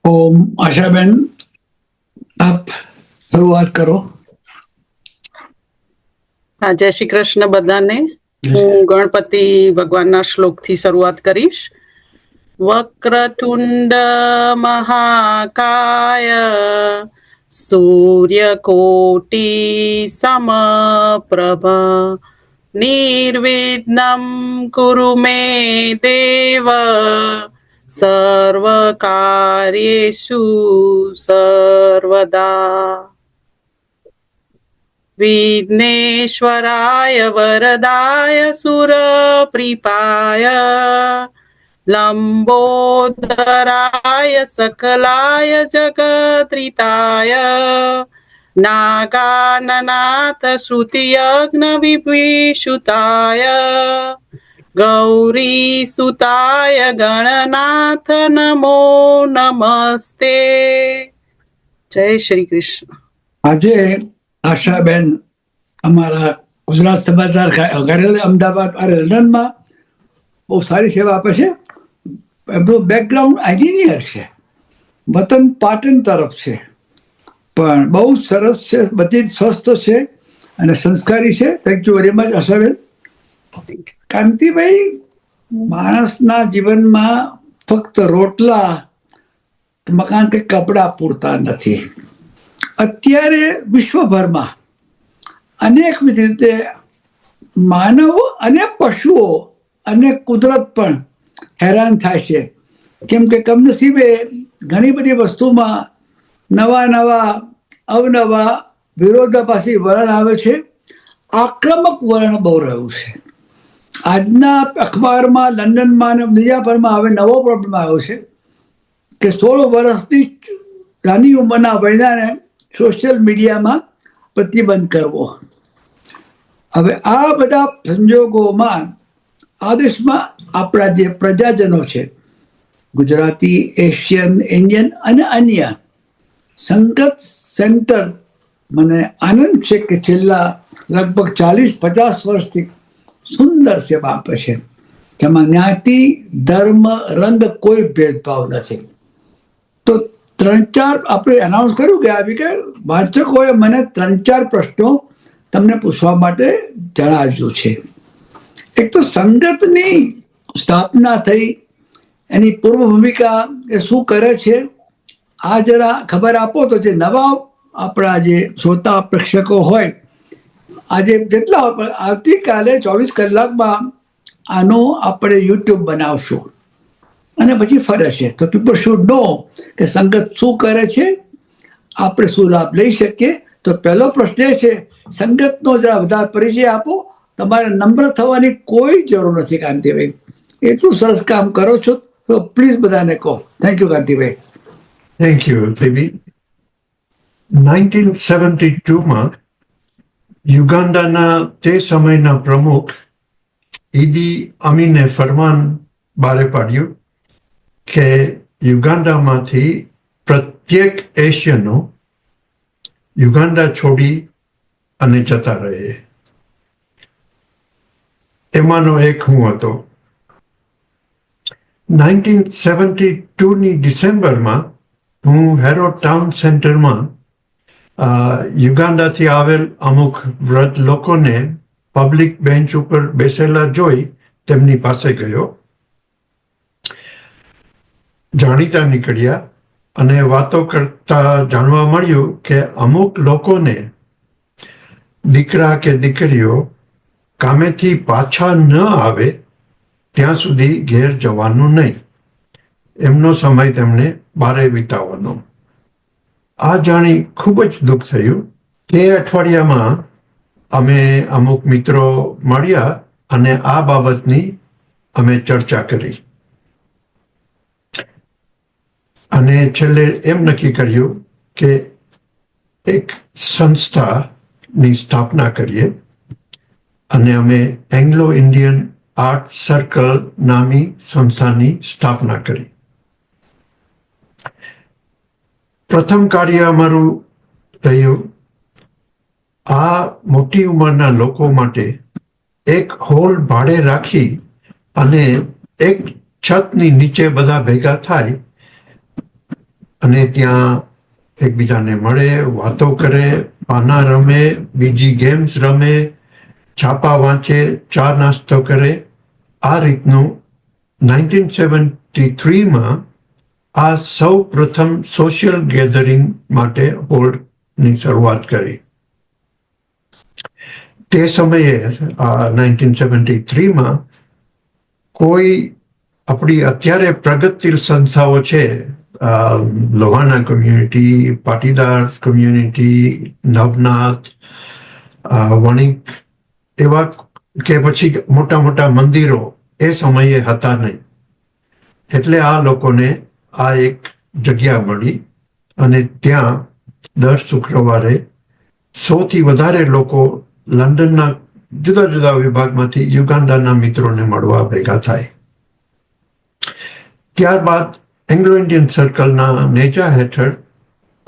ઓમ આશાબેન, આપ શરૂઆત કરો. હા, જય શ્રી કૃષ્ણ બધાને. હું ગણપતિ ભગવાનના શ્લોકથી શરૂઆત કરીશ. વક્રતુંડ મહાકાય સૂર્યકોટિ સમપ્રભ નિર્વિઘ્નમ કુરુ મે દેવ સર્વકાર્યેષુ સર્વદા. વિઘ્નેશ્વરાય વરદાય સુરપ્રીપાય લંબોદરાય સકલાય જગત્રિતાય નાગાનનાથ શ્રુતિયજ્ઞ વિભીષુતાય ગૌરીસુતાય ગણનાથ નમો નમસ્તે. જય શ્રી કૃષ્ણ. આજે આશાબેન અમારા ગુજરાત સમાચાર અમદાવાદ લંડનમાં બહુ સારી સેવા આપે છે. એમનું બેકગ્રાઉન્ડ એન્જિનિયર છે, વતન પાટણ તરફ છે, પણ બહુ સરસ છે, બધી સ્વસ્થ છે અને સંસ્કારી છે. Thank you very much Ashaben. Kantibhai, માણસના જીવનમાં ફક્ત રોટલા, મકાન કે કપડા પૂરતા નથી. અત્યારે વિશ્વભરમાં અનેક રીતે માનવ અને પશુઓ અને કુદરત પણ હેરાન થાય છે. કેમ કે કમનસીબે ઘણી બધી વસ્તુમાં નવા અવનવા વિરોધાભાસી વલણ આવે છે. આક્રમક વલણ બહુ રહ્યું છે. આજના અખબારમાં, લંડનમાં અને દુનિયાભરમાં હવે નવો પ્રોબ્લેમ આવ્યો છે કે 16 વર્ષની નાની ઉંમરના વયનાને સોશિયલ મીડિયામાં પ્રતિબંધ કરવો. હવે આ બધા સંજોગોમાં આ દેશમાં આપણા જે પ્રજાજનો છે, ગુજરાતી, એશિયન, ઇન્ડિયન અને અન્ય, સંગત સેન્ટર મને આનંદ છે કે છેલ્લા લગભગ 40-50 વર્ષથી સુંદર સેવા આપે છે, જેમાં જ્ઞાતિ, ધર્મ, રંગ કોઈ ભેદભાવ નથી. તો 3-4 આપણે એનાઉન્સ કર્યું કે આવી કે વાચકોએ મને 3-4 પ્રશ્નો તમને પૂછવા માટે જણાવ્યું છે. એક તો સંગતની સ્થાપના થઈ, એની પૂર્વ ભૂમિકા એ શું કરે છે, આ જરા ખબર આપો તો જે નવા આપણા જે શ્રોતા પ્રેક્ષકો હોય, આજે જેટલા આવતીકાલે 24 કલાકમાં આનું આપણે યુટ્યુબ બનાવશું અને પછી ફરે છે. તો પીપલ શુડ નો કે સંગત શું કરે છે, આપણે શું લાભ લઈ શકીએ. તો પહેલો પ્રશ્ન એ છે, સંગતનો જરા વધારે પરિચય આપો. તમારે નમ્ર થવાની કોઈ જરૂર નથી કાંતિભાઈ, એટલું સરસ કામ કરો છો, તો પ્લીઝ બધાને કહો. Thank you Kantibhai. Thank you Devi. 1972માં યુગાન્ડાના તે સમયના પ્રમુખ ઈદી અમીને ફરમાન બહાર પાડ્યું કે યુગાન્ડામાંથી પ્રત્યેક એશિયનો યુગાન્ડા છોડી અને જતા રહે. એમાંનો એક હું હતો. 1972ની ડિસેમ્બરમાં હું હેરો ટાઉન સેન્ટરમાં યુગાન્ડાથી આવેલ અમુક વૃદ્ધ લોકોને પબ્લિક બેન્ચ ઉપર બેસેલા જોઈ તેમની પાસે ગયો. જાણીતા નીકળ્યા અને વાતો કરતા જાણવા મળ્યું કે અમુક લોકોને દીકરા કે દીકરીઓ કામેથી પાછા ન આવે ત્યાં સુધી ઘેર જવાનું નહીં, એમનો સમય તેમને બારે વિતાવવાનો. આ જાણી ખૂબ જ દુઃખ થયું. તે અઠવાડિયામાં અમે અમુક મિત્રો મળ્યા અને આ બાબતની અમે ચર્ચા કરી અને છેલ્લે એમ નક્કી કર્યું કે એક સંસ્થાની સ્થાપના કરીએ અને અમે એંગ્લો ઇન્ડિયન આર્ટ સર્કલ નામની સંસ્થાની સ્થાપના કરી. પ્રથમ કાર્ય અમારું રહ્યું આ મોટી ઉંમરના લોકો માટે એક હોલ ભાડે રાખી અને એક છતની નીચે બધા ભેગા થાય અને ત્યાં એકબીજાને મળે, વાતો કરે, પાના રમે, બીજી ગેમ્સ રમે, છાપા વાંચે, ચા નાસ્તો કરે. આ રીતનું 1973માં આ સૌ પ્રથમ સોશિયલ ગેધરિંગ માટે હોલની શરૂઆત કરી. તે સમયે 1973માં કોઈ આપણી અત્યારે પ્રગતિશીલ સંસ્થાઓ છે, લોહાણા કમ્યુનિટી, પાટીદાર કમ્યુનિટી, નવનાથ, વણિક, એવા કે પછી મોટા મોટા મંદિરો એ સમયે હતા નહીં. એટલે આ લોકોને આ એક જગ્યા મળી અને ત્યાં દર શુક્રવારે 100થી વધારે લોકો લંડનના જુદા જુદા વિભાગમાંથી યુગાન્ડાના મિત્રોને મળવા ભેગા થાય. ત્યારબાદ એંગ્લો ઇન્ડિયન સર્કલના નેજા હેઠળ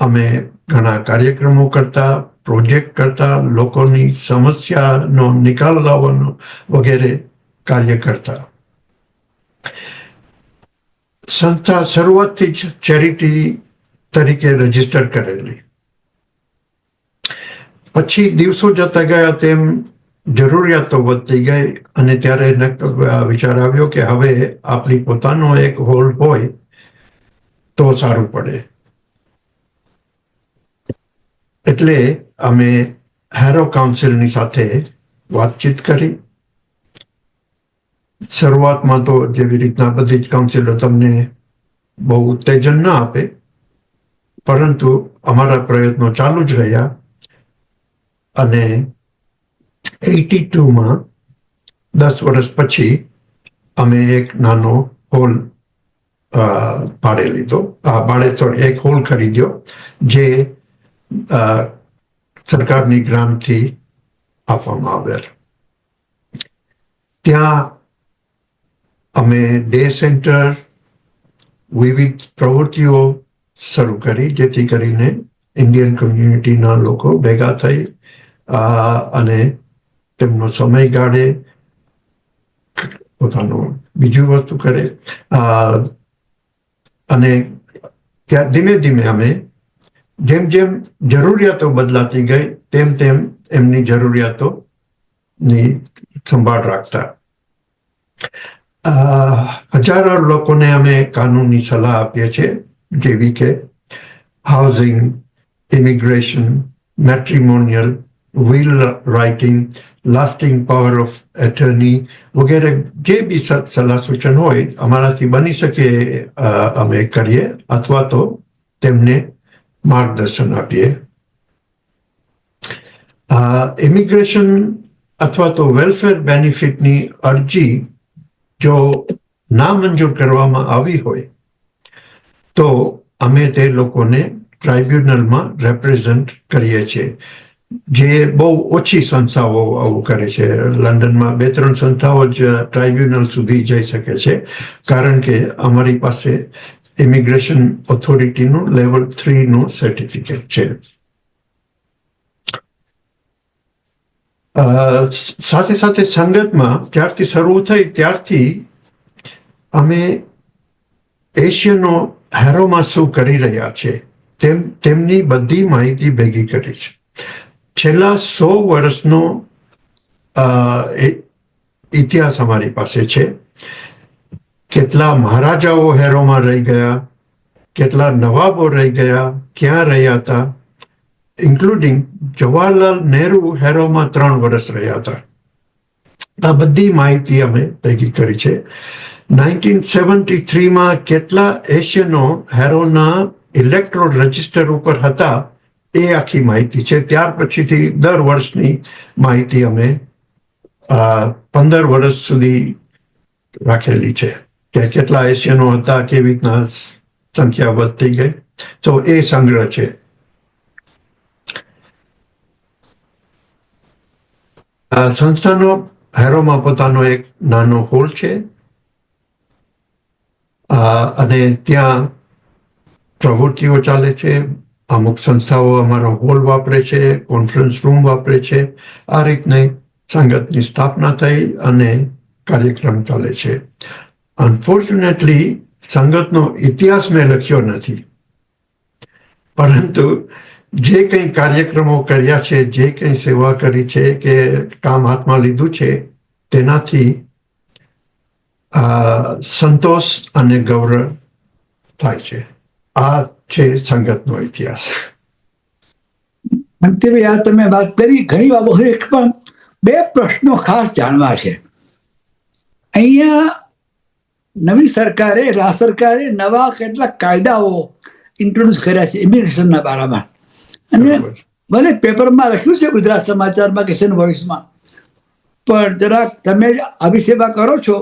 અમે ઘણા કાર્યક્રમો કરતા, પ્રોજેક્ટ કરતા, લોકોની સમસ્યાનો નિકાલ લાવવાનો વગેરે કાર્ય કરતા. સંસ્થા શરૂઆતથી જ ચેરિટી તરીકે રજીસ્ટર કરેલી. પછી દિવસો જતા ગયા તેમ જરૂરિયાતો વધતી ગઈ અને ત્યારે વિચાર આવ્યો કે હવે આપણી પોતાનો એક હોલ હોય તો સારું પડે. એટલે અમે હેરો કાઉન્સિલની સાથે વાતચીત કરી. શરૂઆતમાં તો જેવી રીતના બધી જ કાઉન્સિલો તમને બહુ ઉત્તેજન ના આપે, પરંતુ અમારા પ્રયત્નો ચાલુ જ રહ્યા અને 82માં 10 વર્ષ પછી અમે એક નાનો હોલ ભાડે લીધો, એક હોલ ખરીદ્યો જે સરકારની ગ્રાન્ટથી આપવામાં આવેલ. ત્યાં અમે ડે સેન્ટર, વિવિધ પ્રવૃત્તિઓ શરૂ કરી જેથી કરીને ઇન્ડિયન કમ્યુનિટીના લોકો ભેગા થઈ અને તેમનો સમય ગાળે, પોતાનું બીજું વસ્તુ કરે. અને ત્યાં ધીમે ધીમે અમે જેમ જેમ જરૂરિયાતો બદલાતી ગઈ તેમ તેમ એમની જરૂરિયાતોની સંભાળ રાખતા. હજારો લોકોને અમે કાનૂની સલાહ આપીએ છીએ, જેવી કે housing, immigration, matrimonial, will writing, lasting power of attorney વગેરે જે બી સલાહ સૂચન હોય અમારાથી બની શકે અમે કરીએ અથવા તો તેમને માર્ગદર્શન આપીએ. ઇમિગ્રેશન અથવા તો વેલફેર બેનિફિટની અરજી જો નામંજૂર કરવામાં આવી હોય તો અમે તે લોકોને ટ્રાઇબ્યુનલમાં રેપ્રેઝન્ટ કરીએ છીએ, જે બહુ ઓછી સંસ્થાઓ આવું કરે છે. લંડનમાં 2-3 સંસ્થાઓ જ ટ્રાઇબ્યુનલ સુધી જઈ શકે છે, કારણ કે અમારી પાસે ઇમિગ્રેશન ઓથોરિટીનું લેવલ 3નું સર્ટિફિકેટ છે. સાથે સાથે સંગતમાં જ્યારથી શરૂ થઈ ત્યારથી અમે એશિયનો હેરોમાં શું કરી રહ્યા છે તેમની બધી માહિતી ભેગી કરી છે. છેલ્લા 100 વર્ષનો ઇતિહાસ અમારી પાસે છે. કેટલા મહારાજાઓ હેરોમાં રહી ગયા, કેટલા નવાબો રહી ગયા, ક્યાં રહ્યા હતા, ઇન્ક્લુડિંગ જવાહરલાલ નહેરુ હેરોમાં 3 વર્ષ રહ્યા હતા. આ બધી માહિતી અમે ભેગી કરી છે. 1973માં કેટલા એશિયનો હેરોના ઇલેક્ટ્રોલ રજિસ્ટર ઉપર હતા એ આખી માહિતી છે. ત્યાર પછીથી દર વર્ષની માહિતી અમે 15 વર્ષ સુધી રાખેલી છે કે કેટલા એશિયનો હતા, કેવી રીતના સંખ્યા વધતી ગઈ. તો એ સંગ્રહ છે. સંસ્થાનો હેરોમાં પોતાનો એક નાનો હોલ છે અને ત્યાં પ્રવૃત્તિઓ ચાલે છે. અમુક સંસ્થાઓ અમારો હોલ વાપરે છે, કોન્ફરન્સ રૂમ વાપરે છે. આ રીતની સંગતની સ્થાપના થઈ અને કાર્યક્રમ ચાલે છે. અનફોર્ચ્યુનેટલી સંગતનો ઇતિહાસ મેં લખ્યો નથી. પરંતુ જે કંઈ કાર્યક્રમો કર્યા છે, જે કંઈ સેવા કરી છે કે કામ હાથમાં લીધું છે, તેનાથી સંતોષ અને ગૌરવ થાય છે. આ છે સંગતનો ઇતિહાસ. અંતિમભાઈ, આ તમે વાત કરી ઘણી વાતો છે, પણ 2 પ્રશ્નો ખાસ જાણવા છે. અહીંયા નવી સરકારે, રાજ્ય સરકારે નવા કેટલાક કાયદાઓ ઇન્ટ્રોડ્યુસ કર્યા છે ઇમિગ્રેશનના બારામાં, અને ભલે પેપરમાં લખ્યું છે, ગુજરાત સમાચારમાં કે વોઇસમાં, પણ જરાક તમે આવી સેવા કરો છો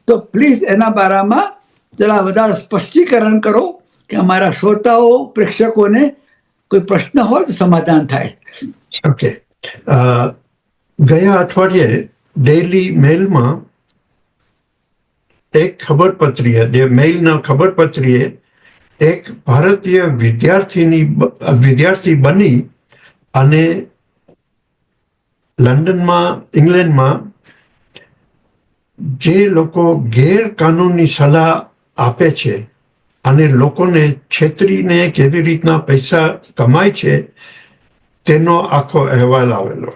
તો પ્લીઝ એના બારામાં જરા વધારે સ્પષ્ટીકરણ કરો કે અમારા શ્રોતાઓ, પ્રેક્ષકોને કોઈ પ્રશ્ન હોય તો સમાધાન થાય. ઓકે. ગયા અઠવાડિયે ડેઇલી મેલમાં એક ખબરપત્રીએ, જે મેઇલના ખબરપત્રીએ એક ભારતીય વિદ્યાર્થી બની અને લંડનમાં, ઇંગ્લેન્ડમાં જે લોકો ગેરકાનૂની સલાહ આપે છે અને લોકોને છેતરીને કેવી રીતના પૈસા કમાય છે તેનો આખો અહેવાલ આવેલો.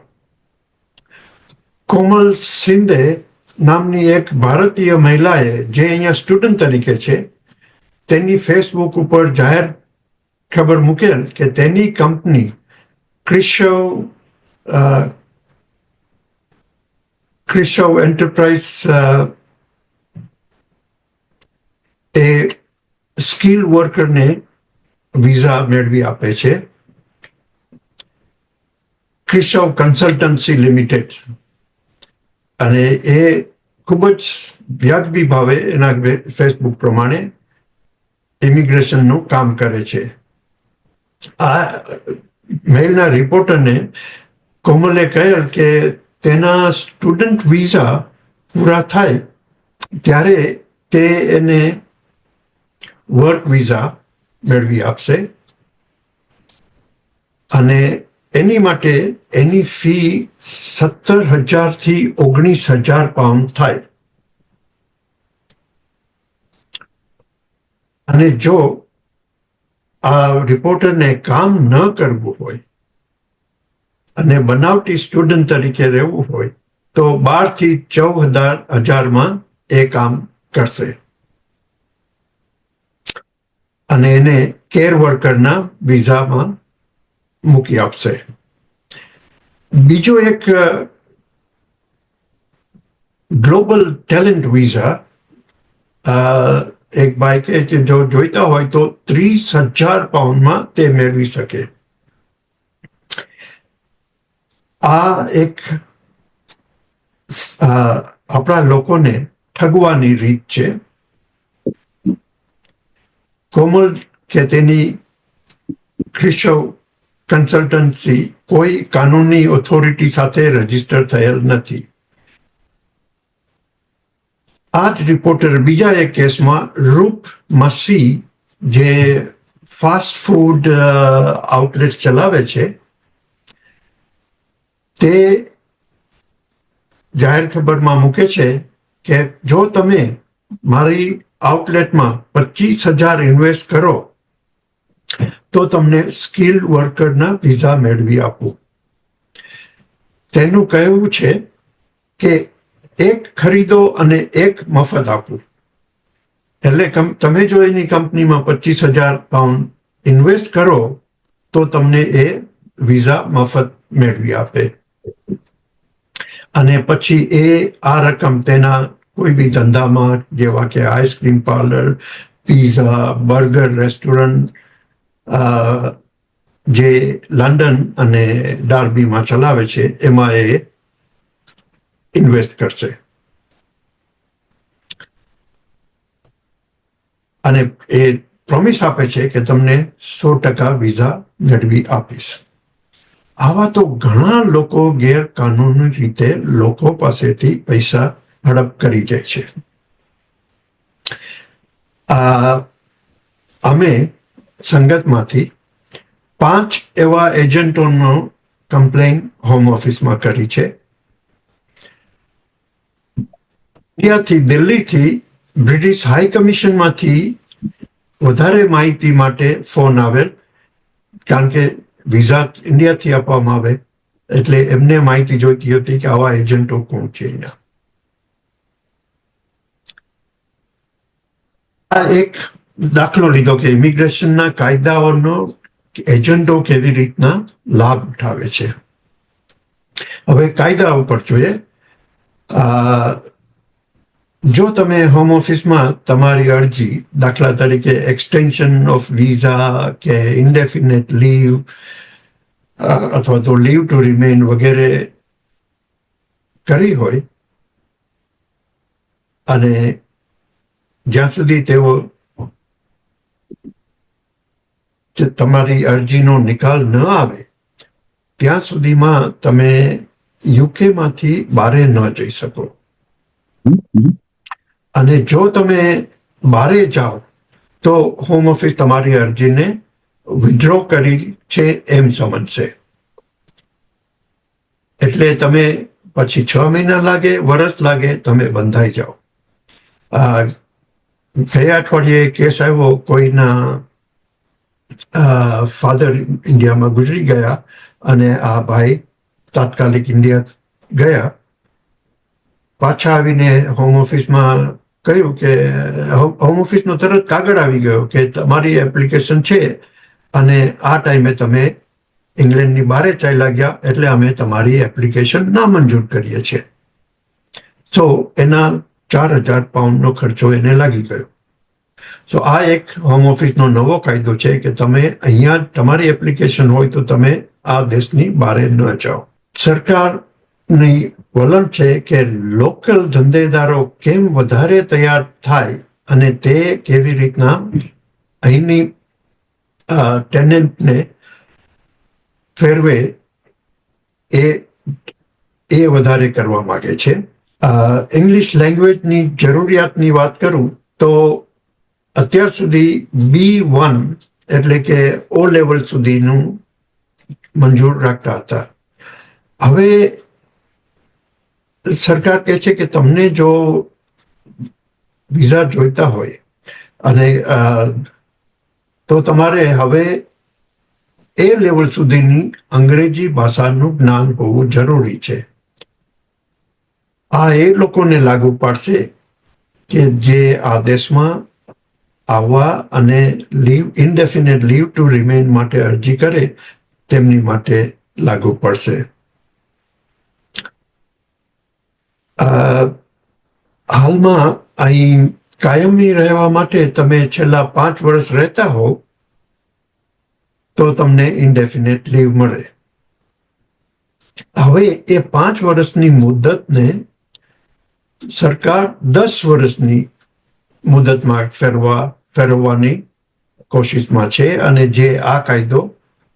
કોમલ સિંધે નામની એક ભારતીય મહિલાએ, જે અહીંયા સ્ટુડન્ટ તરીકે છે, તેની ફેસબુક ઉપર જાહેર ખબર મૂકેલ કે તેની કંપની ક્રિશવ એન્ટરપ્રાઇઝ એ સ્કિલ વર્કરને વિઝા મેળવી આપે છે. ક્રિશવ કન્સલ્ટન્સી લિમિટેડ, અને એ ખૂબ જ વ્યાજબી ભાવે એના ફેસબુક પ્રમાણે ઇમિગ્રેશનનું કામ કરે છે. આ મેલના રિપોર્ટરને કોમલે કહેલ કે તેના સ્ટુડન્ટ વિઝા પૂરા થાય ત્યારે તે એને વર્ક વિઝા મેળવી આપશે, અને એની માટે એની ફી 17,000 થી 19,000 પાઉન્ડ થાય. અને જો આ રિપોર્ટરને કામ ન કરવું હોય અને બનાવટી સ્ટુડન્ટ તરીકે રહેવું હોય તો 12,000 થી 14,000 એ કામ કરશે, અને એને કેર વર્કરના વિઝામાં મૂકી આપશે. બીજો એક ગ્લોબલ ટેલેન્ટ વિઝા, એક ભાઈ કે જો જોઈતા હોય તો 30,000 પાઉન્ડમાં તે મેળવી શકે. આ એક આપણા લોકોને ઠગવાની રીત છે. કોમલ કે તેની ક્રિશવ કન્સલ્ટન્સી કોઈ કાનૂની ઓથોરિટી સાથે રજીસ્ટર થયેલ નથી. આ જ રિપોર્ટર બીજા એક કેસમાં રૂપ મસી, જે ફાસ્ટ ફૂડ આઉટલેટ ચલાવે છે, તે જાહેર ખબરમાં મૂકે છે કે જો તમે મારી આઉટલેટમાં 25,000 ઇન્વેસ્ટ કરો તો તમને સ્કિલ વર્કરના વિઝા મેળવી આપું. તેનું કહેવું છે કે એક ખરીદો અને એક મફત આપું. એટલે તમે જો એની કંપનીમાં 25,000 પાઉન્ડ ઇન્વેસ્ટ કરો તો તમને એ વિઝા મફત મેળવી આપે, અને પછી એ આ રકમ તેના કોઈ બી ધંધામાં, જેવા કે ice cream parlour, pizza, burger restaurant, જે લંડન અને ડાર્બીમાં ચલાવે છે, એમાં એ ઇન્વેસ્ટ કરશે, અને એ પ્રોમિસ આપે છે કે તમને 100% વિઝા મેળવી આપીશ. આવા તો ઘણા લોકો ગેરકાનૂની રીતે લોકો પાસેથી પૈસા હડપ કરી જાય છે. અમે સંગતમાંથી 5 એવા એજન્ટોનો કમ્પ્લેન હોમ ઓફિસમાં કરી છે. ઇન્ડિયાથી, દિલ્હીથી, બ્રિટિશ હાઈ કમિશનમાંથી વધારે માહિતી માટે ફોન આવેલ, કારણ કે વિઝા ઇન્ડિયાથી આપવામાં આવે એટલે એમને માહિતી જોઈતી હતી કે આવા એજન્ટો કોણ છે અહીંયા. આ એક દાખલો લીધો કે ઇમિગ્રેશનના કાયદાઓનો એજન્ટો કેવી રીતના લાભ ઉઠાવે છે. હવે કાયદા ઉપર જોઈએ. જો તમે હોમ ઓફિસમાં તમારી અરજી, દાખલા તરીકે એક્સટેન્શન ઓફ વિઝા કે ઇન્ડેફિનેટ લીવ અથવા તો લીવ ટુ રિમેન વગેરે કરી હોય અને જ્યાં સુધી તેઓ તમારી અરજીનો નિકાલ ન આવે ત્યાં સુધીમાં તમે યુકેમાંથી બારે ન જઈ શકો. અને જો તમે બારે જાઓ તો હોમ ઓફિસ તમારી અરજીને વિથડ્રો કરી છે એમ સમજશે. એટલે તમે પછી 6 મહિના લાગે, વર્ષ લાગે, તમે બંધાઈ જાઓ. ગયા અઠવાડિયે કેસ આવ્યો, કોઈના ફાધર ઇન્ડિયામાં ગુજરી ગયા અને આ ભાઈ તાત્કાલિક ઇન્ડિયા ગયા. પાછા આવીને હોમ ઓફિસમાં કહ્યું કે હોમ ઓફિસનો તરત કાગળ આવી ગયો કે તમારી એપ્લિકેશન છે અને આ ટાઈમે તમે ઇંગ્લેન્ડની બહાર ચાલ્યા ગયા એટલે અમે તમારી એપ્લિકેશન નામંજૂર કરીએ છીએ. તો એના 4,000 પાઉન્ડનો ખર્ચો એને લાગી ગયો. સો આ એક હોમ ઓફિસનો નવો કાયદો છે કે તમે અહીંયા તમારી એપ્લિકેશન હોય તો તમે આ દેશની બહાર ન જાઓ. સરકારની વલણ છે કે લોકલ ધંધેદારો કેમ વધારે તૈયાર થાય અને તે કેવી રીતના અહીંની ટેનન્ટને ફેરવે એ વધારે કરવા માંગે છે. ઇંગ્લિશ લેંગ્વેજની જરૂરિયાતની વાત કરું તો અત્યાર સુધી B1 એટલે કે O લેવલ સુધીનું મંજૂર રાખતા હતા. હવે સરકાર કહે છે કે તમને જો વિઝા જોઈતા હોય અને તો તમારે હવે એ લેવલ સુધીની અંગ્રેજી ભાષાનું જ્ઞાન હોવું જરૂરી છે. આ એ લોકોને લાગુ પાડશે કે જે આ દેશમાં આવવા અને ઇન્ડેફિનેટ લીવ ટુ રિમેન માટે અરજી કરે તેમની માટે લાગુ પડશે. હાલમાં અહીં કાયમી રહેવા માટે તમે છેલ્લા 5 વર્ષ રહેતા હો તો તમને ઇન્ડેફિનેટ લીવ મળે. હવે એ 5 વર્ષની મુદતને સરકાર 10 વર્ષની મુદતમાં ફેરવવાની કોશિશમાં છે અને જે આ કાયદો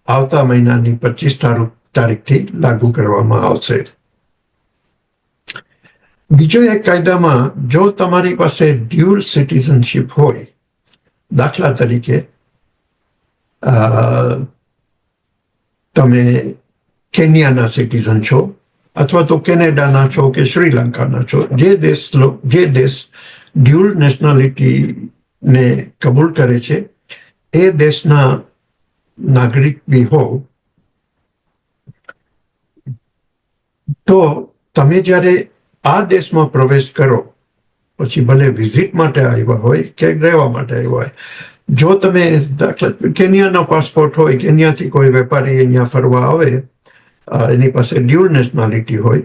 આવતા મહિનાની 25 તારીખથી લાગુ કરવામાં આવશે. બીજો એક કાયદામાં જો તમારી પાસે ડ્યુઅલ સિટીઝનશીપ હોય, દાખલા તરીકે તમે કેન્યાના સિટીઝન છો અથવા તો કેનેડાના છો કે શ્રીલંકાના છો, જે દેશ ડ્યુઅલ નેશનાલિટીને કબૂલ કરે છે એ દેશના નાગરિક બી હો, તો તમે જ્યારે આ દેશમાં પ્રવેશ કરો પછી ભલે વિઝિટ માટે આવ્યા હોય કે રહેવા માટે આવ્યા હોય, જો તમે કેન્યાનો પાસપોર્ટ હોય, કેન્યાથી કોઈ વેપારી અહીંયા ફરવા આવે, એની પાસે ડ્યુઅલ નેશનાલિટી હોય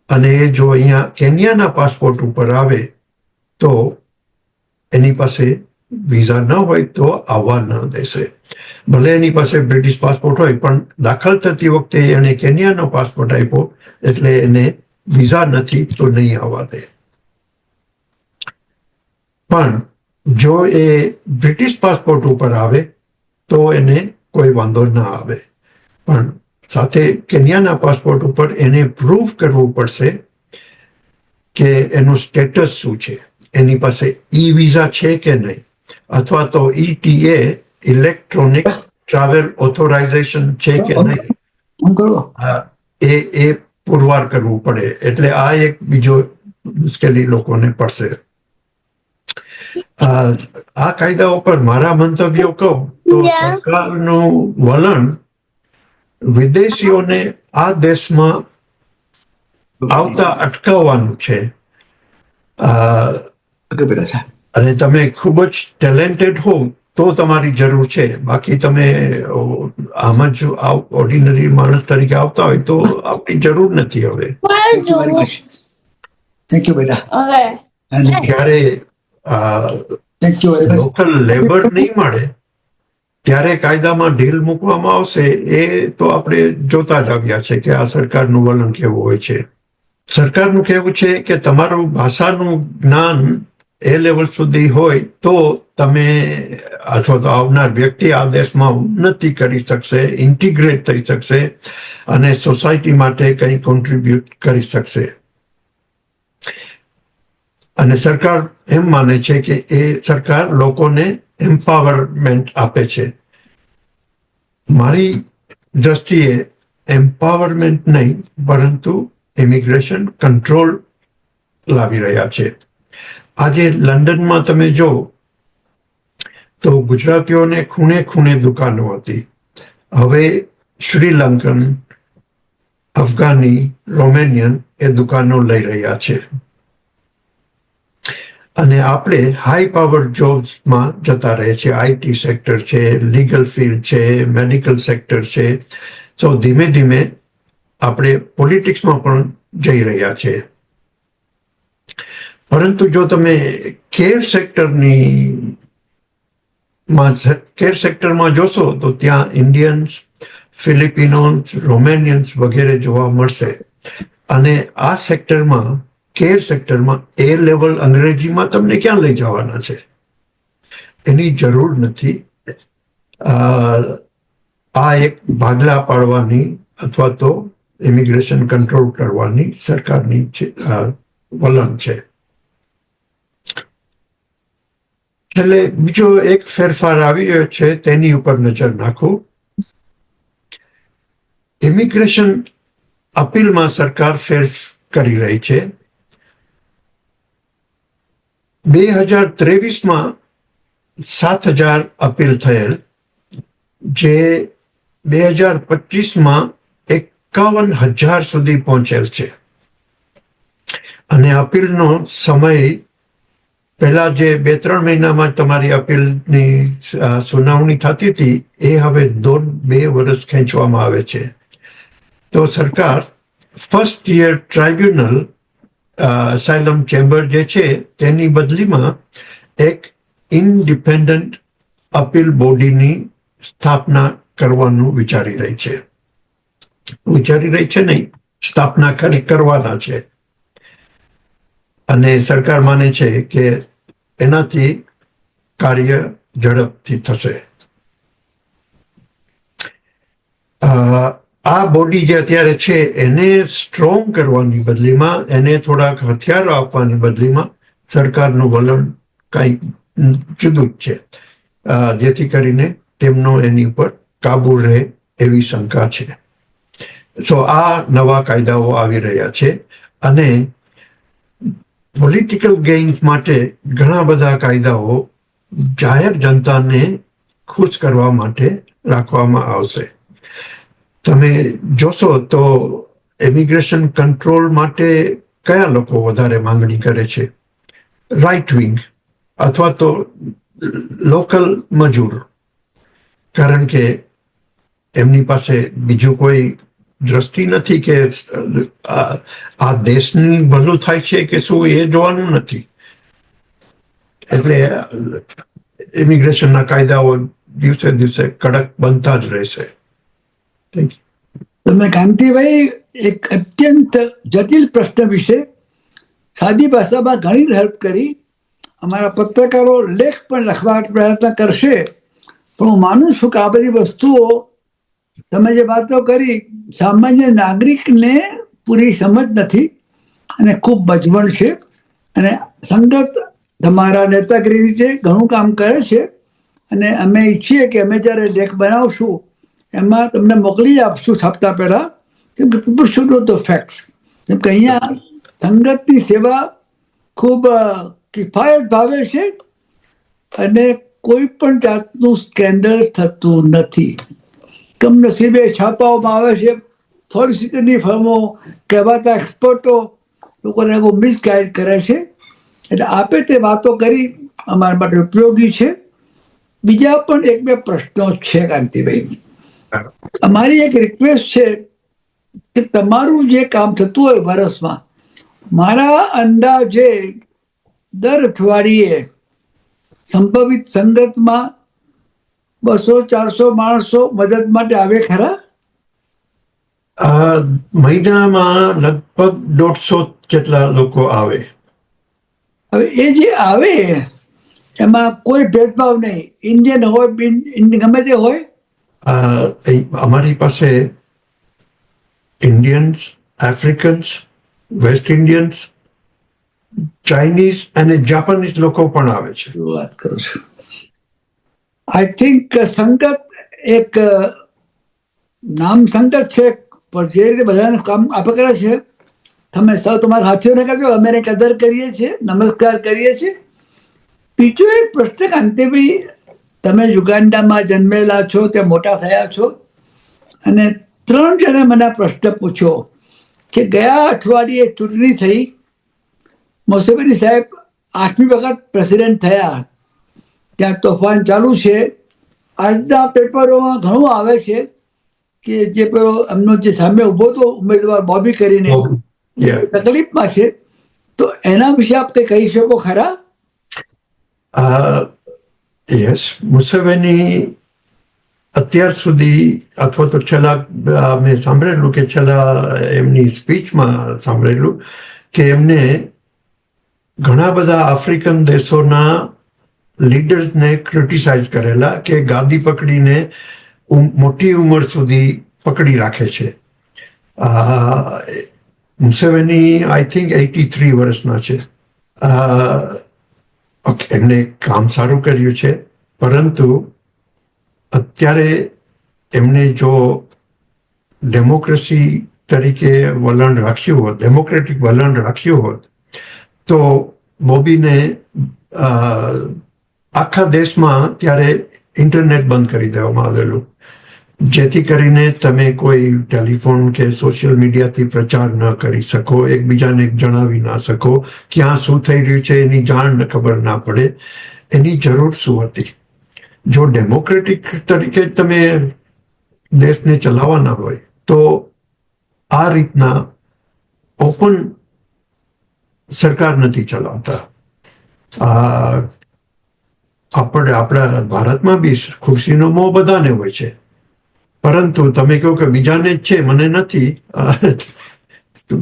અને એ જો અહીંયા કેન્યાના પાસપોર્ટ ઉપર આવે તો એની પાસે વિઝા ન હોય તો આવવા ન દેશે. ભલે એની પાસે બ્રિટિશ પાસપોર્ટ હોય પણ દાખલ થતી વખતે એને કેન્યાનો પાસપોર્ટ આપ્યો એટલે એને વિઝા નથી તો નહીં આવવા દે. પણ જો એ બ્રિટિશ પાસપોર્ટ ઉપર આવે તો એને કોઈ વાંધો ના આવે. પણ સાથે કેન્યાના પાસપોર્ટ ઉપર એને પ્રૂવ કરવું પડશે કે એનું સ્ટેટસ શું છે, એની પાસે ઈ વિઝા છે કે નહીં, અથવા તો ETA ઇલેક્ટ્રોનિક ટ્રાવેલ ઓથોરાઇઝેશન છે કે નહીં, એ પુરવાર કરવું પડે. એટલે આ એક બીજો મુશ્કેલી લોકોને પડશે. આ કાયદાઓ પર મારા મંતવ્યો કહું તો સરકારનું વલણ વિદેશીઓને આ દેશમાં આવતા અટકાવવાનું છે. ઓકે બેટા સાહેબ. અને તમે ખૂબ જ ટેલેન્ટેડ હો તો તમારી જરૂર છે. બાકી તમે આમ જ ઓર્ડિનરી માણસ તરીકે આવતા હોય તો આપણી જરૂર નથી હવે. Thank you very much. Thank you બેટા. અને જ્યારે thank you very much. Local labour નહીં મળે ત્યારે કાયદામાં ઢીલ મૂકવામાં આવશે. એ તો આપણે જોતા જ આવ્યા છે કે આ સરકારનું વલણ કેવું હોય છે. સરકારનું કહેવું છે કે તમારું ભાષાનું જ્ઞાન એ લેવલ સુધી હોય તો તમે અથવા તો આવનાર વ્યક્તિ આ દેશમાં ઉન્નતિ કરી શકશે, ઇન્ટિગ્રેટ થઈ શકશે અને સોસાયટી માટે કંઈ કોન્ટ્રીબ્યુટ કરી શકશે. અને સરકાર એમ માને છે કે એ સરકાર લોકોને એમ્પાવરમેન્ટ આપે છે. મારી દ્રષ્ટિએ એમ્પાવરમેન્ટ નહીં પરંતુ ઇમિગ્રેશન કંટ્રોલ લાવી રહ્યા છે. આજે લંડનમાં તમે જો તો ગુજરાતીઓને ખૂણે ખૂણે દુકાનો હતી. હવે શ્રીલંકન, અફઘાની, રોમેનિયન એ દુકાનો લઈ રહ્યા છે. અને આપણે હાઈ પાવર જોબ્સમાં જતા રહે છે. આઈટી સેક્ટર છે, લીગલ ફિલ્ડ છે, મેડિકલ સેક્ટર છે. તો ધીમે ધીમે આપણે પોલિટિક્સમાં પણ જઈ રહ્યા છે. પરંતુ જો તમે કેર સેક્ટરમાં જોશો તો ત્યાં ઇન્ડિયન્સ, ફિલિપિનોસ, રોમેનિયન્સ વગેરે જોવા મળશે. અને આ સેક્ટરમાં, કેર સેક્ટરમાં એ લેવલ અંગ્રેજીમાં તમને ક્યાં લઈ જવાના છે? એની જરૂર નથી. આ એક ભાગલા પાડવાની અથવા તો ઇમિગ્રેશન કંટ્રોલ કરવાની સરકારની વલણ છે. એટલે બીજો એક ફેરફાર આવી રહ્યો છે તેની ઉપર નજર નાખું. ઇમિગ્રેશન અપીલમાં સરકાર ફેર કરી રહી છે. 2023માં 7,000 અપીલ થયેલ, જે 2025માં 51,000 સુધી પહોંચેલ છે. અને અપીલનો સમય પહેલા જે 2-3 મહિનામાં તમારી અપીલની સુનાવણી થતી હતી એ હવે 1.5-2 વર્ષ ખેંચવામાં આવે છે. તો સરકાર ફર્સ્ટ યર ટ્રાઇબ્યુનલ અસાઇલમ ચેમ્બર જે છે તેની બદલીમાં એક ઇન્ડિપેન્ડન્ટ અપીલ બોડીની સ્થાપના કરવાનું વિચારી રહી છે. નહીં, સ્થાપના કરવાના છે. અને સરકાર માને છે કે એનાથી કાર્ય ઝડપથી થશે. આ બોડી જે અત્યારે છે એને સ્ટ્રોંગ કરવાની બદલીમાં, એને થોડાક હથિયારો આપવાની બદલીમાં સરકારનું વલણ કંઈક જુદું જ છે. જેથી કરીને તેમનો એની ઉપર કાબુ રહે એવી શંકા છે. આ નવા કાયદાઓ આવી રહ્યા છે અને પોલિટિકલ ગેઇન્સ માટે ઘણા બધા કાયદાઓ જાહેર જનતાને ખુશ કરવા માટે રાખવામાં આવશે. તમે જોશો તો ઇમિગ્રેશન કંટ્રોલ માટે કયા લોકો વધારે માંગણી કરે છે? રાઇટ વિંગ અથવા તો લોકલ મજૂર. કારણ કે એમની પાસે બીજું કોઈ દ્રષ્ટિ નથી કે આ દેશની ભલું થાય છે કે શું એ જોવાનું નથી. એટલે ઇમિગ્રેશનના કાયદાઓ દિવસે દિવસે કડક બનતા જ રહેશે. તમે કાંતિભાઈ એક અત્યંત જટિલ પ્રશ્ન વિશે સાદી ભાષામાં ઘણી હેલ્પ કરી. અમારા પત્રકારો લેખ પણ લખવા પ્રયત્ન કરશે, પણ હું માનું છું કે આ બધી વસ્તુઓ તમે જે વાતો કરી સામાન્ય નાગરિકને પૂરી સમજ નથી અને ખૂબ બજવણ છે. અને સંગત તમારા નેતાગીરી રીતે ઘણું કામ કરે છે અને અમે ઈચ્છીએ કે અમે જ્યારે લેખ બનાવશું એમાં તમને મોકલી આપશું છાપતા પહેલા, કેમ કે people should no the facts. કેમ કે અહીંયા સંગતની સેવા ખૂબ કિફાયત ભાવે છે અને કોઈ પણ જાતનું સ્કેન્ડલ થતું નથી. કમનસીબે છાપાઓમાં આવે છે, સોલિસિટરની ફર્મો, કહેવાતા એક્સપર્ટો લોકોને બહુ મિસગાઈડ કરે છે. એટલે આપે તે વાતો કરી અમારા માટે ઉપયોગી છે. બીજા પણ એક બે પ્રશ્નો છે કાંતિભાઈ. અમારી એક રિક્વેસ્ટ છે કે તમારું જે કામ થતું હોય વર્ષમાં, મારા અંદાજે દર અઠવાડિયે સંભવિત સંગતમાં 200-400 માણસો મદદ માટે આવે ખરા? મહિનામાં લગભગ 150 જેટલા લોકો આવે. હવે એ જે આવે એમાં કોઈ ભેદભાવ નહીં, ઇન્ડિયન હોય ગમે તે હોય. અમારી પાસે ઇન્ડિયન્સ, આફ્રિકન્સ, વેસ્ટ ઇન્ડિયન્સ, ચાઇનીઝ અને જાપાનીઝ લોકો પણ આવે છે. વાત કરું છું. આઈ થિંક સંગત એક નામ સંગત છે, પણ જે રીતે બધાને કામ આપે કરે છે, તમે સૌ તમારા સાથીઓને કહેજો અમે એને કદર કરીએ છીએ, નમસ્કાર કરીએ છીએ. બીજો એક પ્રશ્ન કાંતિભાઈ, તમે યુગાન્ડામાં જન્મેલા છો, ત્યાં મોટા થયા છો, અને 3 જણે મને પ્રશ્ન પૂછ્યો કે ગયા અઠવાડિયે ચૂંટણી થઈ, મુસેવેની સાહેબ 8મી વખત પ્રેસિડેન્ટ થયા, ત્યાં તોફાન ચાલુ છે. આજના પેપરોમાં ઘણું આવે છે કે જે પેલો એમનો જે સામે ઉભો હતો ઉમેદવાર બોબી કરીને તકલીફમાં છે. તો એના વિશે આપ કંઈ કહી શકો ખરા? યસ, મુસેવેની અત્યાર સુધી અથવા તો છેલ્લા મેં સાંભળેલું કે છેલ્લા એમની સ્પીચમાં સાંભળેલું કે એમને ઘણા બધા આફ્રિકન દેશોના લીડર્સને ક્રિટિસાઇઝ કરેલા કે ગાદી પકડીને મોટી ઉંમર સુધી પકડી રાખે છે. મુસેવેની આઈ થિંક 83 વર્ષના છે. એમને કામ સારું કર્યું છે, પરંતુ અત્યારે એમને જો ડેમોક્રેસી તરીકે વલણ રાખ્યું હોત, ડેમોક્રેટિક વલણ રાખ્યું હોત, તો બોબીને આખા દેશમાં ત્યારે ઇન્ટરનેટ બંધ કરી દેવામાં આવેલું, જેથી કરીને તમે કોઈ ટેલિફોન કે સોશિયલ મીડિયાથી પ્રચાર ન કરી શકો, એકબીજાને જણાવી ના શકો, ક્યાં શું થઈ રહ્યું છે એની જાણ ખબર ના પડે. એની જરૂર શું હતી? જો ડેમોક્રેટિક તરીકે તમે દેશને ચલાવવાના હોય તો આ રીતના ઓપન સરકાર નથી ચલાવતા. આપણા ભારતમાં બી ખુરશીનો મોહ બધાને હોય છે, પરંતુ તમે કહો કે બીજાને જ છે મને નથી,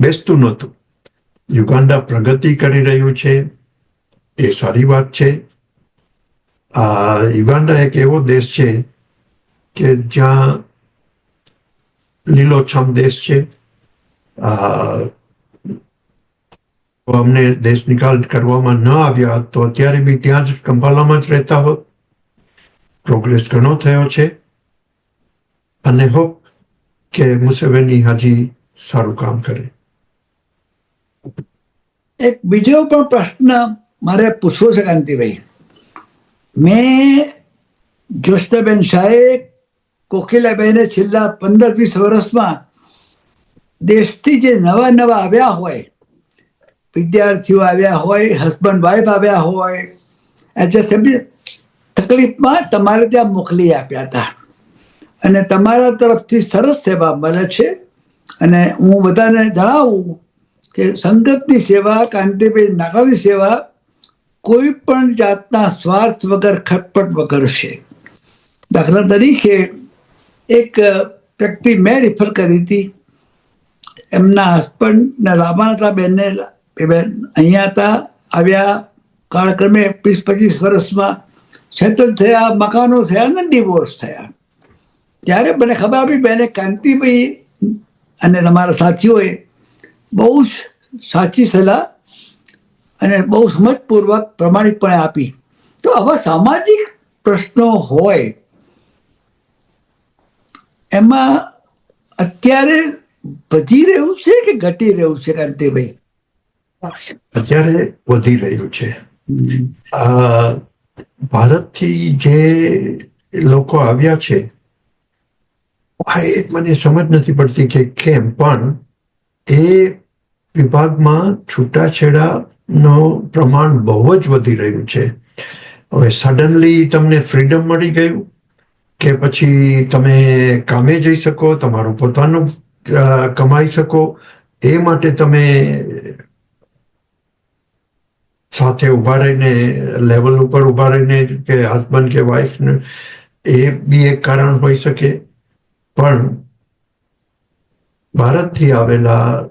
બેસતું નહોતું. યુગાન્ડા પ્રગતિ કરી રહ્યું છે, એ સારી વાત છે. યુગાન્ડા એક એવો દેશ છે કે જ્યાં લીલોછમ દેશ છે. અમને દેશ નિકાલ કરવામાં ન આવ્યા તો અત્યારે બી ત્યાં જ કંપાલામાં જ રહેતા હોત. પ્રોગ્રેસ ઘણો થયો છે અને હોપ કે મુસેવેની હજી સારું કામ કરે. એક બીજો પણ પ્રશ્ન મારે પૂછવો છે કાંતિભાઈ. મેં જ્યોત્સનાબેન શાહે, કોકિલાબેને છેલ્લા 15-20 વર્ષમાં દેશથી જે નવા આવ્યા હોય, વિદ્યાર્થીઓ આવ્યા હોય, હસબન્ડ વાઈફ આવ્યા હોય, તકલીફમાં તમારે ત્યાં મોકલી આપ્યા હતા, અને તમારા તરફથી સરસ સેવા મળે છે. અને હું બધાને જણાવું કે સંગતની સેવા, કાંતિભાઈ નાગાની સેવા કોઈ પણ જાતના સ્વાર્થ વગર, ખટપટ વગર છે. દાખલા તરીકે એક વ્યક્તિ મેં રિફર કરી હતી, એમના હસબન્ડને લાવવાના હતા, બેનને અહીંયા હતા, આવ્યા, કાળક્રમે 20-25 વર્ષમાં સેટલ થયા, મકાનો થયા ને ડિવોર્સ થયા. ત્યારે મને ખબર આપી બેને કાંતિભાઈ અને તમારા સાથીઓએ બહુ જ સાચી સલાહ અને બહુ સમજપૂર્વક પ્રમાણિકપણે આપી. તો આવા સામાજિક પ્રશ્નો હોય એમાં અત્યારે વધી રહ્યું છે કે ઘટી રહ્યું છે કાંતિભાઈ? અત્યારે વધી રહ્યું છે. ભારતથી જે લોકો આવ્યા છે આ એક મને સમજ નથી પડતી કે કેમ, પણ એ વિભાગમાં છૂટાછેડાનો પ્રમાણ બહુ જ વધી રહ્યું છે. હવે સડનલી તમને ફ્રીડમ મળી ગયું કે પછી તમે કામે જઈ શકો, તમારું પોતાનું કમાઈ શકો, એ માટે તમે સાથે ઊભા રહીને લેવલ ઉપર ઊભા રહીને કે હસબન્ડ કે વાઈફને, એ બી એક કારણ હોઈ શકે. પણ ભારતથી આવેલા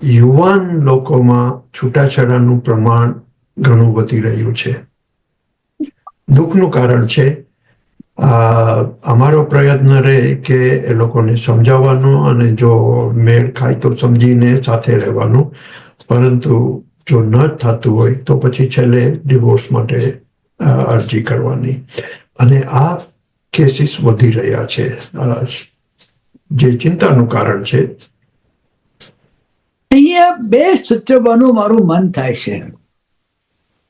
યુવાન લોકોમાં છૂટાછેડાનું પ્રમાણ ઘણું વધી રહ્યું છે. દુઃખનું કારણ છે. અમારો પ્રયત્ન રહે કે એ લોકોને સમજાવવાનું અને જો મેળ ખાય તો સમજીને સાથે રહેવાનું, પરંતુ જો ન થતું હોય તો પછી છેલ્લે ડિવોર્સ માટે અરજી કરવાની. અને આ કેસીસ વધી રહ્યા છે, જે ચિંતાનું કારણ છે. અહીંયા બે સૂચવવાનું મારું મન થાય છે.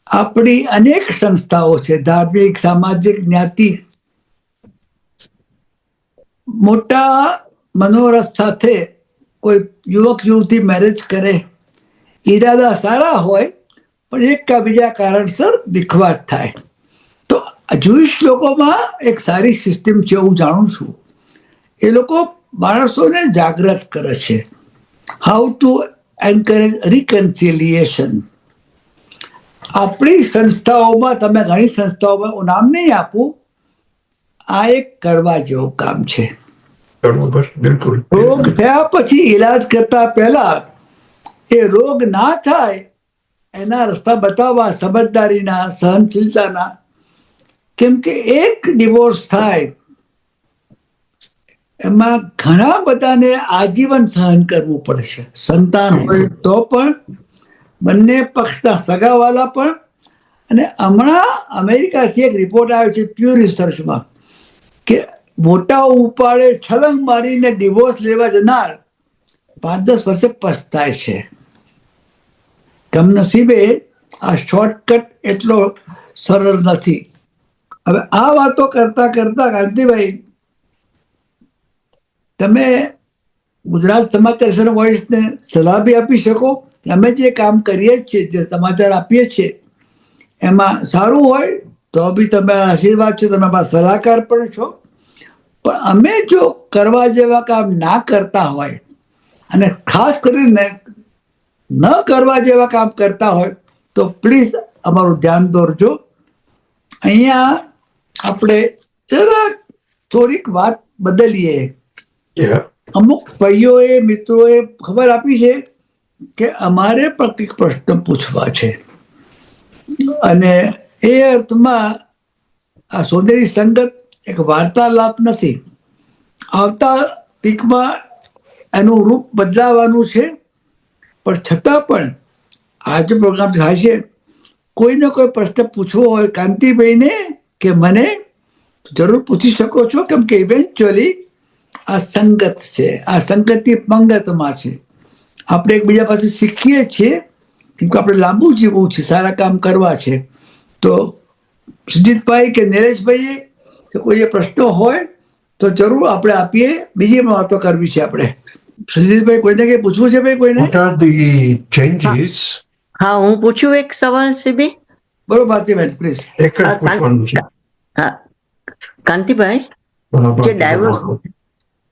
આપણી અનેક સંસ્થાઓ છે, ધાર્મિક, સામાજિક, જ્ઞાતિ, મોટા મનોરથ સાથે કોઈ યુવક યુવતી મેરેજ કરે, ઈરાદા સારા હોય પણ એક કા બીજા કારણસર વિખવાદ થાય. તો જુઈશ લોકોમાં એક સારી સિસ્ટમ છે, હું જાણું છું. એ લોકો માણસોને જાગૃત કરે છે. How to encourage reconciliation. આપણી સંસ્થાઓમાં, તમે ઘણી સંસ્થાઓમાં, હું નામ નહીં આપું, આ એક કરવા જેવું કામ છે. બરોબર, બિલકુલ. રોગ થયા પછી ઈલાજ કરતા પહેલા એ રોગ ના થાય એના રસ્તા બતાવવા, સમજદારીના, સહનશીલતાના. કેમ કે એક ડિવોર્સ થાય એમાં ઘણા બધાને આજીવન સહન કરવું પડે છે. સંતાન હોય તો પણ, બંને પક્ષના સગાવાલા પણ. અને હમણાં અમેરિકાથી એક રિપોર્ટ આવ્યો છે પ્યુ રિસર્ચમાં કે મોટા ઉપાડે છલંગ મારીને ડિવોર્સ લેવા જનાર 5-10 વર્ષે પસ્તાય છે. કમનસીબે આ શોર્ટકટ એટલો સરળ નથી. હવે આ વાતો કરતા કરતા કાંતિભાઈ, તમે ગુજરાત સમાચાર વોઇસને સલાહ બી આપી શકો કે અમે જે કામ કરીએ છીએ, જે સમાચાર આપીએ છીએ, એમાં સારું હોય તો બી તમે આશીર્વાદ છે, તમે સલાહકાર પણ છો. પણ અમે જો કરવા જેવા કામ ના કરતા હોય અને ખાસ કરીને ન કરવા જેવા કામ કરતા હોય તો પ્લીઝ અમારું ધ્યાન દોરજો. અહીંયા આપણે જરા થોડીક વાત બદલીએ. અમુક ભાઈઓએ, મિત્રોએ ખબર આપી છે કે અમારે પણ કંઈક પ્રશ્ન પૂછવા છે, અને એ અર્થમાં આ સોનેરી સંગત એક વાર્તાલાપ નથી. આવતા વીકમાં એનું રૂપ બદલાવાનું છે, પણ છતાં પણ આ જે પ્રોગ્રામ થાય છે, કોઈને કોઈ પ્રશ્ન પૂછવો હોય કાંતિભાઈને કે મને, જરૂર પૂછી શકો છો. કેમ કે ઇવેન્ચ્યુઅલી આ સંગત છે, આ સંગતિ પંગતમાં છે. આપણે એકબીજા પાસે શીખીએ છીએ, કેમ કે આપણે લાંબુ જીવવું છે, સારા કામ કરવા છે. તો સુજીતભાઈ કે નરેશભાઈ કે કોઈ પ્રશ્નો હોય તો જરૂર આપણે આપીએ. બીજી વાતો કરવી છે આપણે. સુજીતભાઈ, કોઈને કંઈ પૂછવું છે ભાઈ? કોઈને? What are the changes? હા, હું પૂછું એક સવાલ સીબી. બોલો ભારતીભાઈ, પ્લીઝ. એક જ પૂછવાનું છે. હા, કાંતિભાઈ, જે ભારતીભાઈ, ડાયવર્સ, બોલો.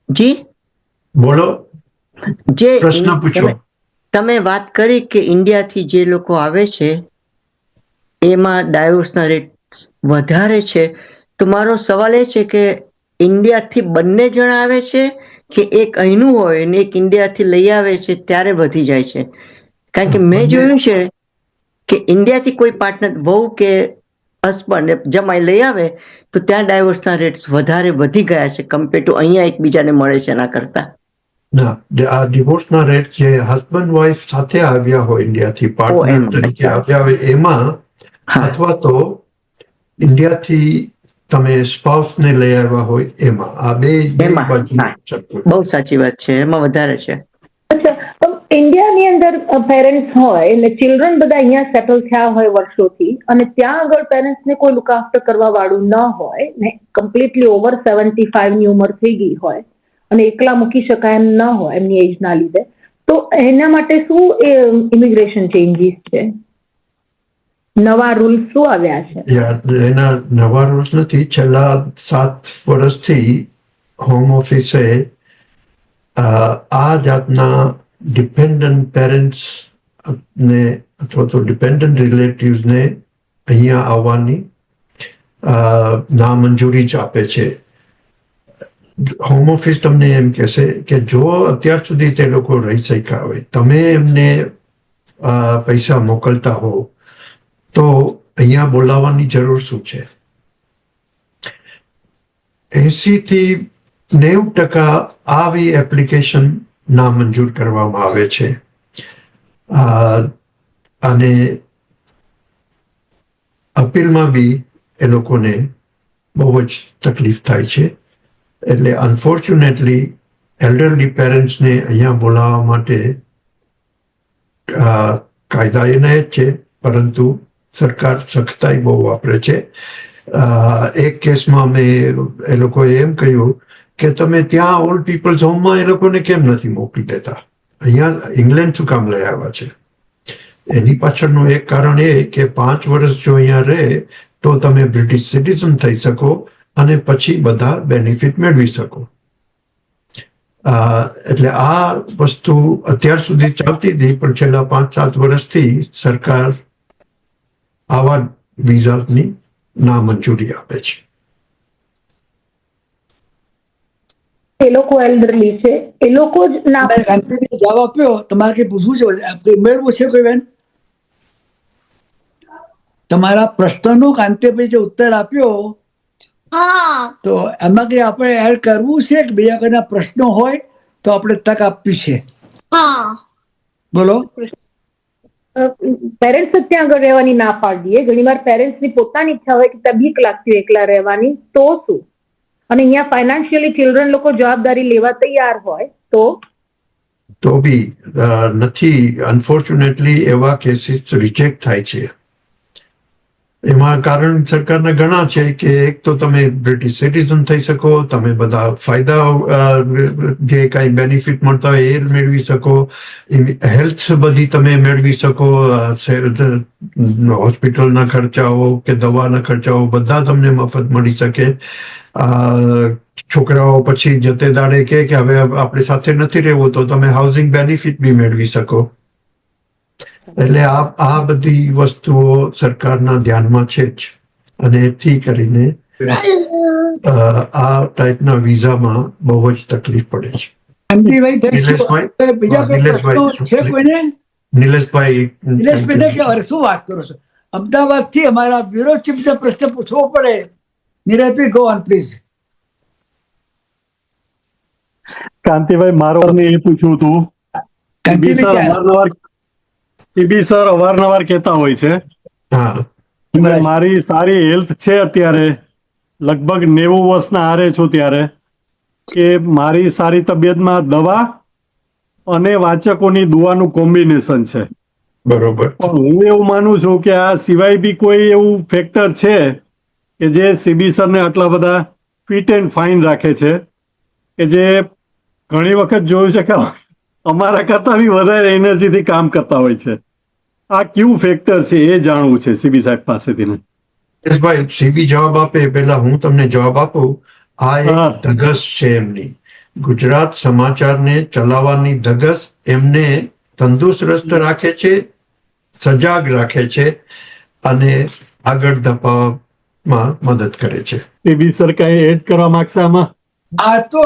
જી બોલો, જે પ્રશ્ન પૂછો. તમે વાત કરી કે ઇન્ડિયાથી જે લોકો આવે છે એમાં ડાયવોર્સના રેટ વધારે છે, તો મારો સવાલ એ છે કે ઇન્ડિયાથી બંને જણ આવે છે કે એક અહીંનું હોય ને એક ઇન્ડિયાથી લઈ આવે છે ત્યારે વધી જાય છે? કારણ કે મેં જોયું છે કે ઇન્ડિયાથી કોઈ પાર્ટનર, બહુ કે હસબન્ડ, જમાઈ લઈ આવે તો ત્યાં ડાયવોર્સના રેટ્સ વધારે વધી ગયા છે કમ્પેર ટુ અહીંયા એકબીજાને મળે છે એના કરતા. ના, આ ડિવોર્સના રેટ જે હસબન્ડ વાઇફ સાથે આવ્યા હોય ઇન્ડિયાથી, પાર્ટનર તરીકે આવ્યા હોય એમાં, અથવા તો ઇન્ડિયાથી તમે સ્પાઉસને લઈ આવ્યા હોય એમાં, આ બે બાજુ. બહુ સાચી વાત છે, એમાં વધારે છે. ઇન્ડિયાની અંદર પેરેન્ટ્સ હોય એટલે ચિલ્ડ્રન બધા અહીંયા સેટલ થયા હોય વર્ષોથી અને ત્યાં આગળ પેરેન્ટ્સને કોઈ લુક આફ્ટર કરવા વાળું ન હોય ને કમ્પ્લીટલી ઓવર 75 ની ઉંમર થઈ ગઈ હોય અને એકલા મૂકી શકાય એમ ન હોય એમની એજના લીધે, તો એના માટે શું ઇમિગ્રેશન ચેન્જીસ છે, નવા રૂલ્સ શું આવ્યા છે? એના નવા રૂલ્સ નથી. છેલ્લા 7 વર્ષથી હોમ ઓફિસે આ જાતના ડિપેન્ડન્ટ પેરેન્ટ્સ ને અથવા તો ડિપેન્ડન્ટ રિલેટિવ્સને અહીંયા આવવાની નામંજૂરી જ આપે છે. હોમ ઓફિસ તમને એમ કહેશે કે જો અત્યાર સુધી તે લોકો રહી શક્યા હોય, તમે એમને પૈસા મોકલતા હો તો અહીંયા બોલાવવાની જરૂર શું છે? 80 થી 90% આવી એપ્લિકેશન નામંજૂર કરવામાં આવે છે. અને અપીલમાં બી એ લોકોને બહુ જ તકલીફ થાય છે. એટલે અનફોર્ચ્યુનેટલી એલ્ડરલી પેરેન્ટ્સને અહીંયા બોલાવવા માટે કાયદા એના જ છે, પરંતુ સરકાર સખ્તાઈ બહુ વાપરે છે. એક કેસમાં એ લોકોએ એમ કહ્યું કે તમે ત્યાં ઓલ્ડ પીપલ્સ હોમમાં એ લોકોને કેમ નથી મોકલી દેતા, અહીંયા ઇંગ્લેન્ડ શું કામ લઈ આવ્યા છે? એની પાછળનું એક કારણ એ કે 5 વર્ષ જો અહીંયા રહે તો તમે બ્રિટિશ સિટીઝન થઈ શકો અને પછી બધા બેનિફિટ મેળવી શકો. એટલે આ વસ્તુ અત્યાર સુધી ચાલતી હતી, પણ છેલ્લા 5-7 વર્ષથી સરકાર આવા વિઝાની નામંજૂરી આપે છે. એ લોકો એલ્ડરલી છે, એ લોકો જ ના જવાબ આપ્યો. તમારે કઈ પૂછવું છે? મેળવું છે કોઈ બેન? તમારા પ્રશ્નનો કાંતિભાઈ જે ઉત્તર આપ્યો તો એમાં કઈ આપણે એડ કરવું છે કે બીજા કોઈના પ્રશ્નો હોય તો આપણે તક આપવી છે? બોલો. પેરેન્ટ્સ જ ત્યાં આગળ રહેવાની ના પાડીએ. ઘણી વાર પેરેન્ટ્સની પોતાની ઈચ્છા હોય કે ત્યાં બીક લાગતી હોય એકલા રહેવાની, તો શું? અને અહીંયા ફાઇનાન્શિયલી ચિલ્ડ્રન લોકો જવાબદારી લેવા તૈયાર હોય તો બી નથી. અનફોર્ચ્યુનેટલી એવા કેસીસ રિજેક્ટ થાય છે. એમાં કારણ સરકારના ઘણા છે કે એક તો તમે બ્રિટિશ સિટીઝન થઈ શકો, તમે બધા ફાયદા જે કાંઈ બેનિફિટ મળતા હોય એ મેળવી શકો, હેલ્થ બધી તમે મેળવી શકો, હોસ્પિટલના ખર્ચાઓ કે દવાના ખર્ચાઓ બધા તમને મફત મળી શકે. છોકરાઓ પછી જતે દાડે કે હવે આપણે સાથે નથી રહેવું તો તમે હાઉસિંગ બેનિફિટ બી મેળવી શકો. એટલે આ બધી વસ્તુઓ સરકારના ધ્યાનમાં છે જ, અને એથી કરીને આ ટાઈપના વિઝામાં બહુ જ તકલીફ પડે છે. બીજા કોઈ પ્રશ્નો છે કોઈને? નિલેશભાઈ શું વાત કરો છો? અમદાવાદ થી અમારા બ્યુરો ચીફને પ્રશ્ન પૂછવો પડે. નિલેશભાઈ, ગો ઓન પ્લીઝ. કાંતિભાઈ, મારો એ પૂછવું હતું. ટીબી સર અવારનવાર કહેતા હોય છે મારી સારી હેલ્થ છે અત્યારે, લગભગ 90 વર્ષના આરે છું ત્યારે, કે મારી સારી તબિયતમાં દવા અને વાચકોની દુઆનું કોમ્બિનેશન છે. બરોબર. પણ હું એવું માનું છું કે આ સિવાય બી કોઈ એવું ફેક્ટર છે કે જે સીબી સરને આટલા બધા ફિટ એન્ડ ફાઇન રાખે છે, કે જે ઘણી વખત જોયું છે કે અમારા કરતા બી વધારે એનર્જીથી કામ કરતા હોય છે. આ કેવું ફેક્ટર છે એ જાણવું છે સીબી સાહેબ પાસેથી. ભાઈ, સીબી જવાબ આપે પહેલા હું તમને જવાબ આપું. આ એક ધગસ છે એમની. ગુજરાત સમાચારને ચલાવવાની ધગસ એમને તંદુરસ્ત રાખે છે, સજાગ રાખે છે અને આગળ ધપાવવામાં મદદ કરે છે. સીબી સર કઈ એડ કરવા માંગશે આમાં? આ તો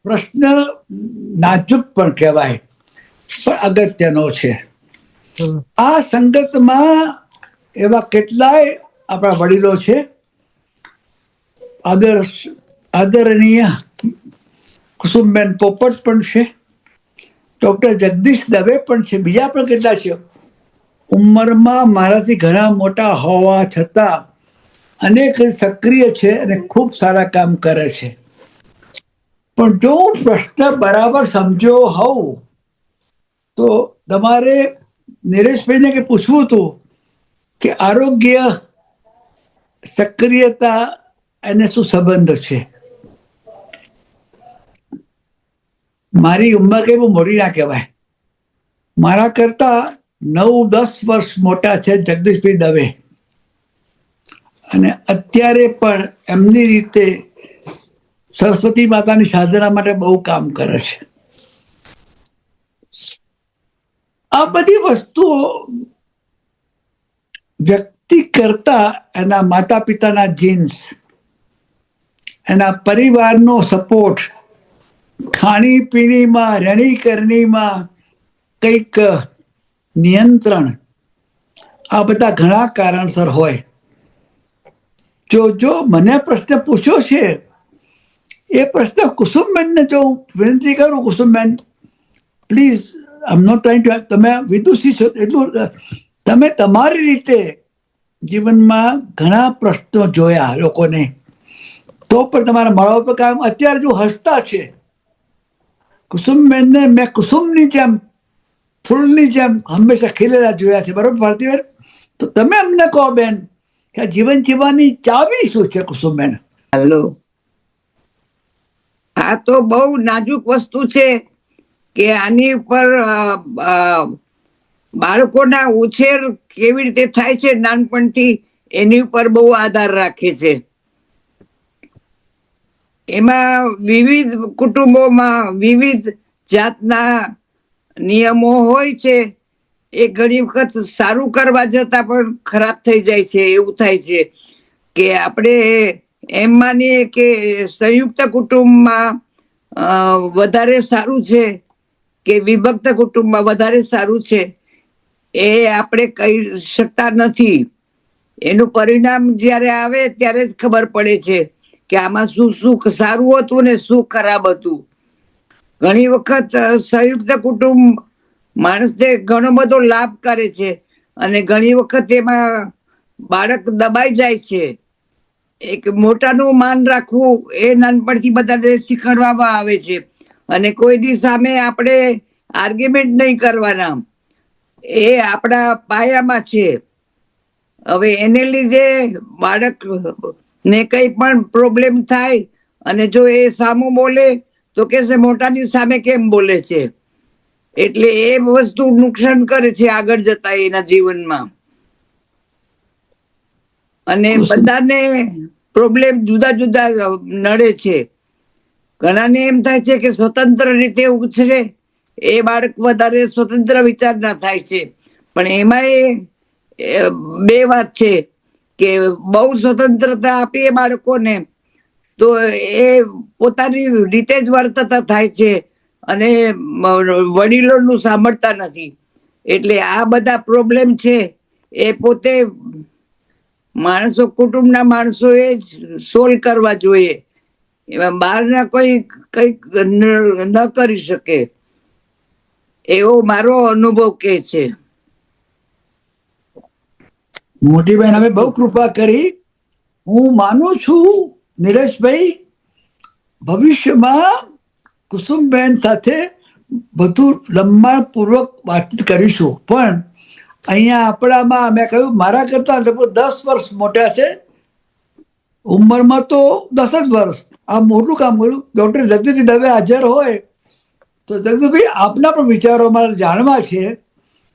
પ્રશ્ન નાજુક પણ કહેવાય, પણ અગત્યનો છે. આ સંગતમાં એવા કેટલાય આપણા વડીલો છે, આદરણીય કુસુમબેન પોપટ પણ છે, ડોક્ટર જગદીશ દવે પણ છે, બીજા પણ કેટલા છે. ઉંમરમાં મારાથી ઘણા મોટા હોવા છતાં અનેક સક્રિય છે અને ખૂબ સારા કામ કરે છે. પણ જો હું પ્રશ્ન બરાબર સમજ્યો હોઉં તો તમારે નિરેશભાઈને કે પૂછવું હતું કે આરોગ્ય, સક્રિયતા એને શું સંબંધ છે? મારી ઉંમર કઈ બહુ મોટી ના કહેવાય. મારા કરતા 9-10 વર્ષ મોટા છે જગદીશભાઈ દવે, અને અત્યારે પણ એમની રીતે સરસ્વતી માતાની સાધના માટે બહુ કામ કરે છે. આ બધી વસ્તુઓ વ્યક્તિ કરતા એના માતા પિતાના જીન્સ, એના પરિવારનો સપોર્ટ, ખાણીપીણીમાં, રહેણીકરણીમાં કંઈક નિયંત્રણ, આ બધા ઘણા કારણસર હોય. જો મને પ્રશ્ન પૂછ્યો છે, એ પ્રશ્ન કુસુમબેનને જો હું વિનંતી કરું, Kusumben please, I am not trying to, તમે વિદુષી છો એટલું તમે તમારી રીતે જીવનમાં ઘણા પ્રશ્નો જોયા લોકોને, તો પણ તમારા માળા પર કામ. અત્યારે જો હસતા છે કુસુમબેનને મેં કુસુમની જેમ, ફૂલની જેમ હંમેશા ખીલેલા જોયા છે, બરોબર ભારતીબેન? તો તમે અમને કહો બેન કે જીવન જીવવાની ચાવી શું છે કુસુમબેન? હેલો, આ તો બહુ નાજુક વસ્તુ છે કે આની ઉપર બાળકોના ઉછેર કેવી રીતે થાય છે નાનપણથી, એની ઉપર બહુ આધાર રાખે છે. એમાં વિવિધ કુટુંબોમાં વિવિધ જાતના નિયમો હોય છે. એ ઘણી વખત સારું કરવા જતા પણ ખરાબ થઈ જાય છે. એવું થાય છે કે આપણે એમ માનીએ કે સંયુક્ત કુટુંબમાં વધારે સારું છે કે વિભક્ત કુટુંબમાં વધારે સારું છે, એ આપણે કહી શકતા નથી. એનું પરિણામ જ્યારે આવે ત્યારે જ ખબર પડે છે કે આમાં શું શું સારું હતું ને શું ખરાબ હતું. ઘણી વખત સંયુક્ત કુટુંબ માણસને ઘણો બધો લાભ કરે છે, અને ઘણી વખત એમાં બાળક દબાઈ જાય છે. એક મોટાનું માન રાખવું એ નાનપણથી બધાને શીખવાડવામાં આવે છે, અને કોઈની સામે આપણે આર્ગ્યુમેન્ટ નહીં કરવાના, એ આપણા પાયામાં છે. હવે એને લીધે બાળક ને કઈ પણ પ્રોબ્લેમ થાય અને જો એ સામું બોલે તો કે મોટાની સામે કેમ બોલે છે, એટલે એ વસ્તુ નુકસાન કરે છે આગળ જતા એના જીવનમાં. અને બધાને પ્રોબ્લેમ જુદા જુદા નડે છે. ઘણાને એમ થાય છે કે સ્વતંત્ર રીતે ઉછરે એ બાળક વધારે સ્વતંત્ર વિચારના થાય છે, પણ એમાં બે વાત છે કે બહુ સ્વતંત્રતા આપીએ બાળકોને તો એ પોતાની રીતે જ વર્તતા થાય છે અને વડીલોનું સાંભળતા નથી. એટલે આ બધા પ્રોબ્લેમ છે એ પોતે માણસો, કુટુંબના માણસોએ જ સોલ્વ કરવા જોઈએ. એમાં બહારના કોઈ કઈક ન કરી શકે, એવો મારો અનુભવ કે છે. મોટી બહેન, અમે બહુ કૃપા કરી. હું માનું છું નિલેશભાઈ, ભવિષ્યમાં કુસુમબેન સાથે વધુ લંબાણપૂર્વક વાતચીત કરીશું. પણ અહીંયા આપણામાં મેં કહ્યું મારા કરતા લગભગ 10 વર્ષ મોટા છે, ઉંમરમાં તો 10 જ વર્ષ. આ મોટું કામ કર્યું. ડૉક્ટર જગદીશ દવે હાજર હોય તો જગદીશભાઈ, આપના પણ વિચારો મારે જાણવા છે,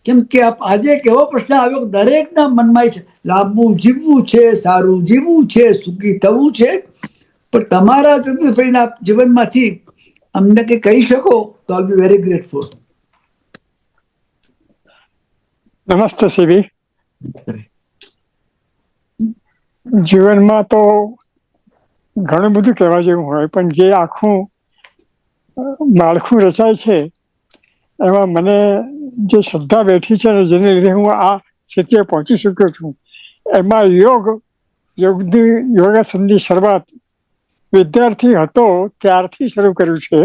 કેમ કે આજે એક એવો પ્રશ્ન આવ્યો દરેકના મનમાં છે, લાંબુ જીવવું છે, સારું જીવવું છે, સુખી થવું છે. પણ તમારા જગદીશભાઈના જીવનમાંથી અમને કંઈ કહી શકો તો આઈ બી વેરી ગ્રેટફુલ. નમસ્તે સીવી. જીવનમાં તો ઘણું બધું કહેવા જેવું હોય, પણ જે આખું માળખું રચાય છે એમાં મને જે શ્રદ્ધા બેઠી છે ને જેને લીધે હું આ સ્થિતિએ પહોંચી શક્યો છું, એમાં યોગાસનની શરૂઆત વિદ્યાર્થી હતો ત્યારથી શરૂ કર્યું છે.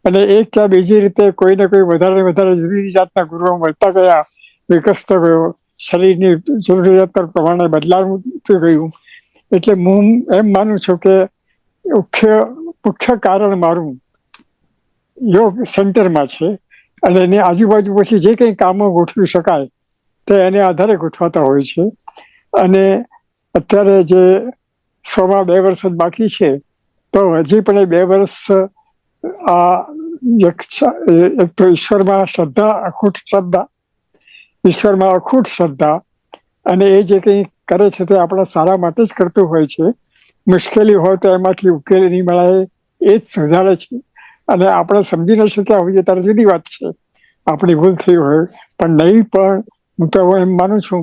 અને એક કે બીજી રીતે કોઈને કોઈ વધારે વધારે જુદી જાતના ગુરુઓ મળતા ગયા, વિકસતો ગયો, શરીરની જરૂરિયાત પ્રમાણે બદલાતું ગયું. એટલે હું એમ માનું છું કે મુખ્ય કારણ મારું યોગ સેન્ટરમાં છે. અને એની આજુબાજુ પછી જે કંઈ કામો ગોઠવી શકાય તે એને આધારે ગોઠવાતા હોય છે. અને અત્યારે જે 2 વર્ષ જ બાકી છે, તો હજી પણ એ 2 વર્ષ એક તો ઈશ્વરમાં અખૂટ શ્રદ્ધા અને એ જે કંઈ કરે છે તે આપણા સારા માટે જ કરતું હોય છે. મુશ્કેલી હોય તો એમાંથી ઉકેલ નહીં મળે એ જ સુધારે છે. અને આપણે સમજી ન શક્યા હોઈએ ત્યારે જુદી વાત છે, આપણી ભૂલ થઈ હોય, પણ નહીં. પણ હું તો એમ માનું છું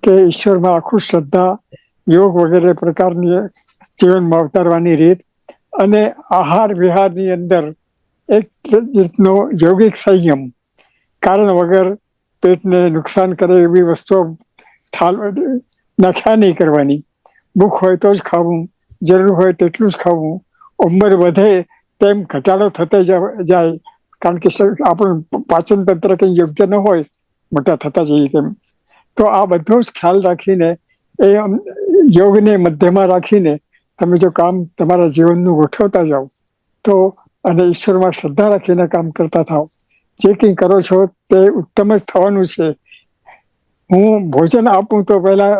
કે ઈશ્વરમાં આખું શ્રદ્ધા, યોગ વગેરે પ્રકારની જીવનમાં અવતારવાની રીત અને આહાર વિહારની અંદર એક રીતનો યોગિક સંયમ, કારણ વગર પેટને નુકસાન કરે એવી વસ્તુઓ નાખ્યા નહીં કરવાની. ભૂખ હોય તો જ ખાવું, જરૂર હોય તેટલું જ ખાવું. ઉંમર વધે તેમ ઘટાડો થતો જાય, કારણ કે આપણું પાચન તંત્ર કંઈ યોગ્ય ન હોય મોટા થતા જઈએ તેમ. તો આ બધો જ ખ્યાલ રાખીને એ યોગને મધ્યમાં રાખીને તમે જો કામ તમારા જીવનનું ગોઠવતા જાઓ તો, અને ઈશ્વરમાં શ્રદ્ધા રાખીને કામ કરતા થાઓ, જે કંઈ કરો છો તે ઉત્તમ જ થવાનું છે. હું ભોજન આપું તો પહેલા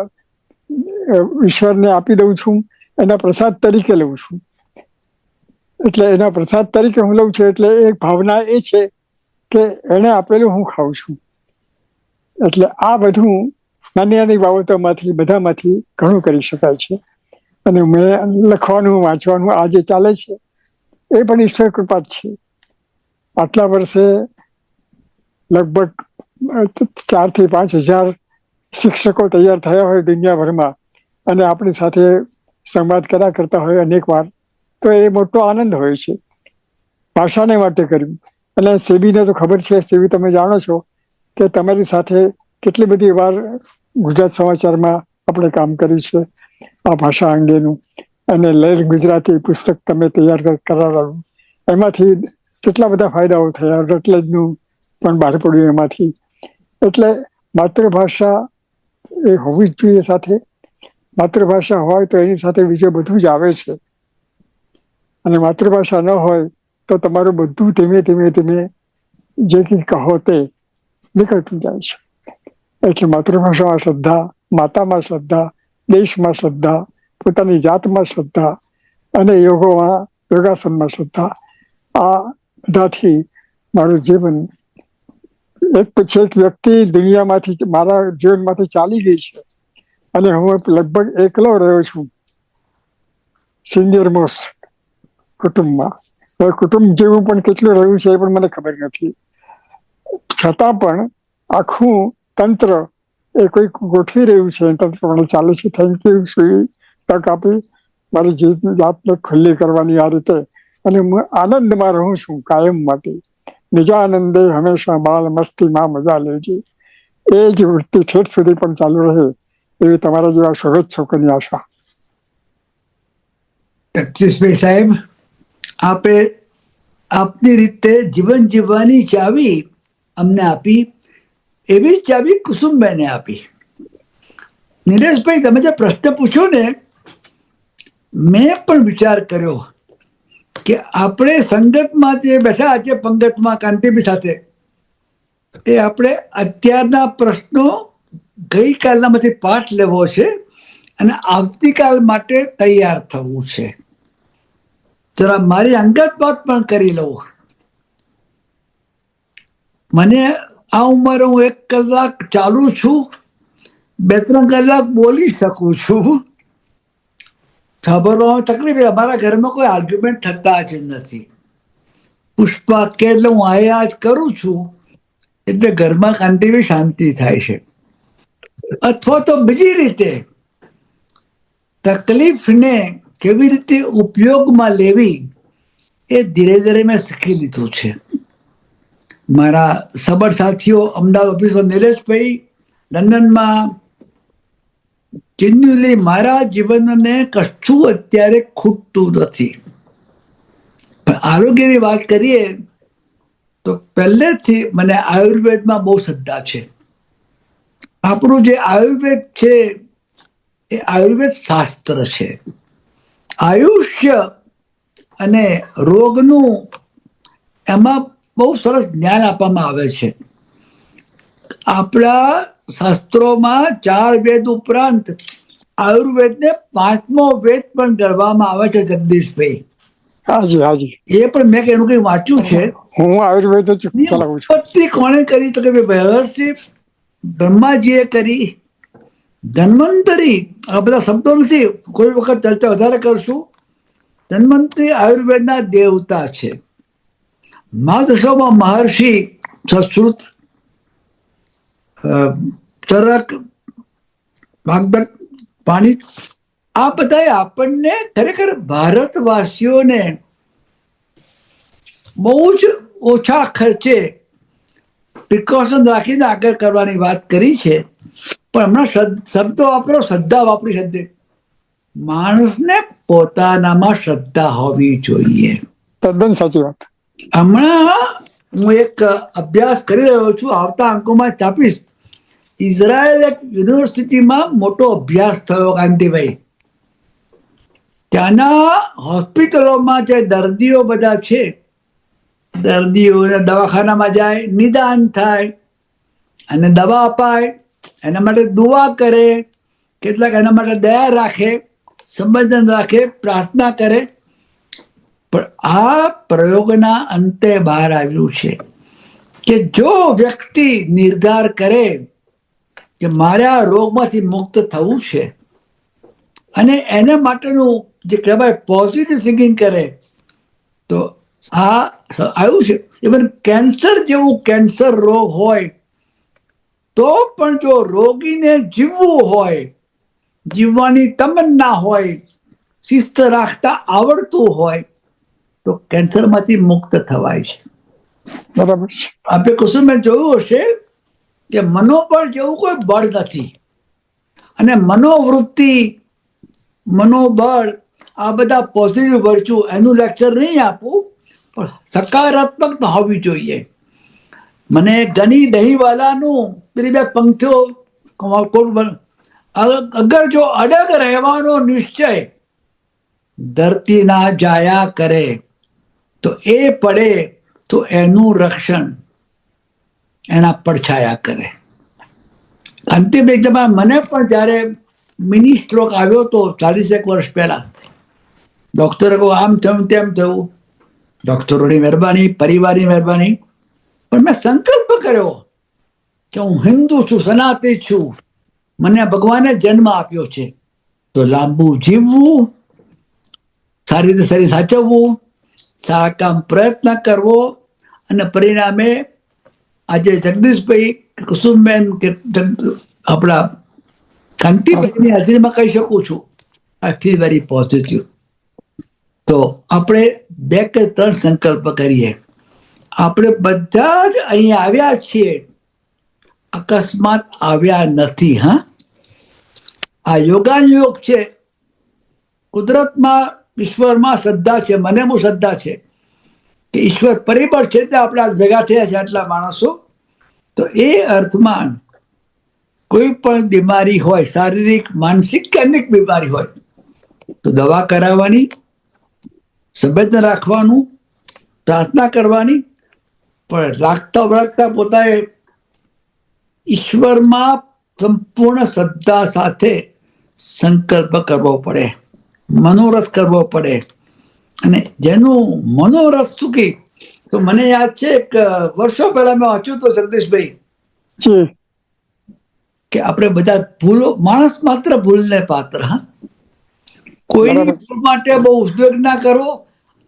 ઈશ્વરને આપી દઉં છું, એના પ્રસાદ તરીકે લઉં છું. એટલે એના પ્રસાદ તરીકે હું લઉં છું એટલે એક ભાવના એ છે કે એણે આપેલું હું ખાઉં છું. એટલે આ બધું નાની નાની બાબતોમાંથી બધામાંથી ઘણું કરી શકાય છે. અને મેં લખવાનું, વાંચવાનું આ જે ચાલે છે એ પણ ઈશ્વર કૃપા જ છે. આટલા વર્ષે લગભગ 4,000 થી 5,000 શિક્ષકો તૈયાર થયા હોય દુનિયાભરમાં, અને આપણી સાથે સંવાદ કર્યા કરતા હોય અનેક વાર, તો એ મોટો આનંદ હોય છે. ભાષાને માટે કર્યું. અને સેબીને તો ખબર છે, સેબી તમે જાણો છો કે તમારી સાથે કેટલી બધી વાર ગુજરાત સમાચારમાં આપણે કામ કર્યું છે આ ભાષા અંગેનું. અને લહેર ગુજરાતી પુસ્તક તમે તૈયાર કરાવડાવ્યું, એમાંથી કેટલા બધા ફાયદાઓ થયા. રટલેજનું પણ બહાર પડ્યું એમાંથી. એટલે માતૃભાષા એ હોવી જ જોઈએ સાથે. માતૃભાષા હોય તો એની સાથે બીજું બધું જ આવે છે, અને માતૃભાષા ન હોય તો તમારું બધું ધીમે ધીમે ધીમે જે કંઈ કહો તે નીકળતું જાય છે. એટલે માતૃભાષામાં શ્રદ્ધા, માતામાં શ્રદ્ધા, દેશમાં શ્રદ્ધા, પોતાની જાતમાં શ્રદ્ધા અને યોગાસનમાં શ્રદ્ધા, આ બધાથી મારું જીવન એક પછી એક વ્યક્તિ દુનિયામાંથી, મારા જીવનમાંથી ચાલી ગઈ છે. અને હું લગભગ એકલો રહ્યો છું સિનિયર મોસ્ટ કુટુંબમાં. હવે કુટુંબ જેવું પણ કેટલું રહ્યું છે એ પણ મને ખબર નથી. છતાં પણ આખું તંત્ર એ કોઈ ગોઠવી રહ્યું છે, તંત્ર પણ ચાલે છે. થેન્ક યુ સુઈ તક આપી મારી જાતને ખુલ્લી કરવાની આ રીતે. અને હું આનંદમાં રહું છું કાયમ માટે. નિજાનંદે હંમેશા બાળ મસ્તીમાં મજા લેજે. એ જ વૃત્તિ ઠેઠ સુધી પણ ચાલુ રહે એવી તમારા જેવા શુભેચ્છકોની આશા. જગદીશભાઈ સાહેબ, આપે આપની રીતે જીવન જીવવાની ચાવી અમને આપી, એવી જ ચાવી કુસુમબેને આપી. નિલેશભાઈ, તમે જે પ્રશ્ન પૂછ્યો ને, મેં પણ વિચાર કર્યો કે આપણે સંગતમાં જે બેઠા આજે પંગતમાં કાંતિબી સાથે, એ આપણે અત્યારના પ્રશ્નો ગઈકાલનામાંથી પાઠ લેવો છે અને આવતીકાલ માટે તૈયાર થવું છે. જરા મારી અંગત વાત પણ કરી લઉં. મને આ ઉંમરે હું 1 કલાક ચાલુ છું, 2-3 કલાક બોલી શકું છું. સાંભળવામાં તકલીફ. અમારા ઘરમાં કોઈ આર્ગ્યુમેન્ટ થતા જ નથી. પુષ્પા કે એટલે હું આયા જ કરું છું, એટલે ઘરમાં કાંતિવી શાંતિ થાય છે. અથવા તો બીજી રીતે તકલીફને કેવી રીતે ઉપયોગમાં લેવી એ ધીરે ધીરે મેં શીખી લીધું છે. મારા સબર સાથીઓ અમદાવાદ ઓફિસમાં, નિલેશભાઈ લંડનમાં, જેન્યુઅલી મારા જીવનને કશું અત્યારે ખૂટતું નથી. પણ આરોગ્યની વાત કરીએ તો પહેલેથી મને આયુર્વેદમાં બહુ શ્રદ્ધા છે. આપણું જે આયુર્વેદ છે એ આયુર્વેદ શાસ્ત્ર છે. આયુષ્ય અને રોગનું એમાં બહુ સરસ જ્ઞાન આપવામાં આવે છે. આપણા શાસ્ત્રોમાં 4 વેદ ઉપરાંત આયુર્વેદને 5મો વેદ પણ ગણવામાં આવે છે, જગદીશભાઈ. હાજી હાજી, એ પણ મેં એનું કંઈ વાંચ્યું છે. હું આયુર્વેદ જ ચલાવું છું. ઉત્પત્તિ કોણે કરી? તો કે મહર્ષિ બ્રહ્માજીએ કરી. ધન્વંતરી, આ બધા શબ્દો નથી, કોઈ વખત ચર્ચા વધારે કરશું. ધન્વંતરી આયુર્વેદના દેવતા છે. માધસોમાં મહર્ષિ, સંસ્કૃત, ચરક, ભાગવત, પાણી, આ બધાએ આપણને ખરેખર ભારતવાસીઓને બહુ જ ઓછા ખર્ચે પ્રિકોશન રાખીને આગળ કરવાની વાત કરી છે. પણ હમણાં શબ્દો વાપરો, શ્રદ્ધા વાપરી શબ્દ. માણસને પોતાનામાં શ્રદ્ધા હોવી જોઈએ. તદ્દન સાચી વાત. હમણાં હું એક અભ્યાસ કરી રહ્યો છું, આવતા અંકોમાં છાપીશ. ઇઝરાયલ એક યુનિવર્સિટીમાં મોટો અભ્યાસ થયો, કાંતિભાઈ. ત્યાંના હોસ્પિટલોમાં જે દર્દીઓ બધા છે, દર્દીઓ દવાખાનામાં જાય, નિદાન થાય અને દવા અપાય, એના માટે દુઆ કરે, કેટલાક એના માટે દયા રાખે, સંબંધન રાખે, પ્રાર્થના કરે. પણ આ પ્રયોગના અંતે બહાર આવ્યું છે કે જો વ્યક્તિ નિર્ધાર કરે કે મારે આ રોગમાંથી મુક્ત થવું છે અને એના માટેનું જે કહેવાય પોઝિટિવ થિંકિંગ કરે, તો આ આવ્યું છે. ઇવન કેન્સર જેવું કેન્સર રોગ હોય તો પણ જો રોગીને જીવવું હોય, જીવવાની તમન્ના હોય, શિસ્ત રાખતા આવડતું હોય, તો કેન્સરમાંથી મુક્ત થવાય છે. બરાબર છે. આપણે કુસુમબેન જોયું હશે કે મનોબળ જેવું કોઈ બળ નથી. અને મનોવૃત્તિ, મનોબળ, આ બધા પોઝિટિવ વર્ચ્યુ, એનું લેક્ચર નહીં આપું, પણ સકારાત્મકતા હોવી જોઈએ. મને ગની દહીંવાલાનું પેલી 2 પંક્તિઓ, અગર જો અડગ રહેવાનો નિશ્ચય ધરતી ના જાયા કરે, તો એ પડે તો એનું રક્ષણ એના પડછાયા કરે. અંતિમ એકદમ મને પણ જ્યારે મિની સ્ટ્રોક આવ્યો તો 40 વર્ષ પહેલા, ડોક્ટરે કહું આમ થયું તેમ થયું, ડોક્ટરોની મહેરબાની, પરિવારની મહેરબાની, પણ મેં સંકલ્પ કર્યો કે હું હિન્દુ છું, સનાતની છું, મને ભગવાને જન્મ આપ્યો છે, તો લાંબુ જીવવું, સારી રીતે શરીર સાચવવું, સારા કામ પ્રયત્ન કરવો, અને પરિણામે આજે જગદીશભાઈ, કુસુમબેન કે આપણા કાંતિભાઈની હાજરીમાં કહી શકું છું, આઈ ફીલ વેરી પોઝિટિવ. તો આપણે 2 કે 3 સંકલ્પ કરીએ. આપણે બધા જ અહીંયા આવ્યા છીએ, અકસ્માત આવ્યા નથી. હા, આ યોગાનુયોગ છે. કુદરતમાં, ઈશ્વરમાં શ્રદ્ધા છે. મને બહુ શ્રદ્ધા છે કે ઈશ્વર પરિબળ છે તે આપણે આજ ભેગા થયા છે આટલા માણસો. તો એ અર્થમાં કોઈ પણ બીમારી હોય, શારીરિક, માનસિક કે અનેક બીમારી હોય, તો દવા કરાવવાની, સંવેદના રાખવાનું, પ્રાર્થના કરવાની, પણ રાખતા વળગતા પોતાએ ઈશ્વરમાં સંપૂર્ણ શ્રદ્ધા સાથે સંકલ્પ કરવો પડે, મનોરથ કરવો પડે. અને જેનું મનોરથ ચૂકી, તો મને યાદ છે એક વર્ષો પહેલા મેં વાંચ્યું તો જગદીશભાઈ, કે આપણે બધા ભૂલો, માણસ માત્ર ભૂલને પાત્ર. હા, કોઈની ભૂલ માટે બહુ ઉદ્વેગ ના કરવો,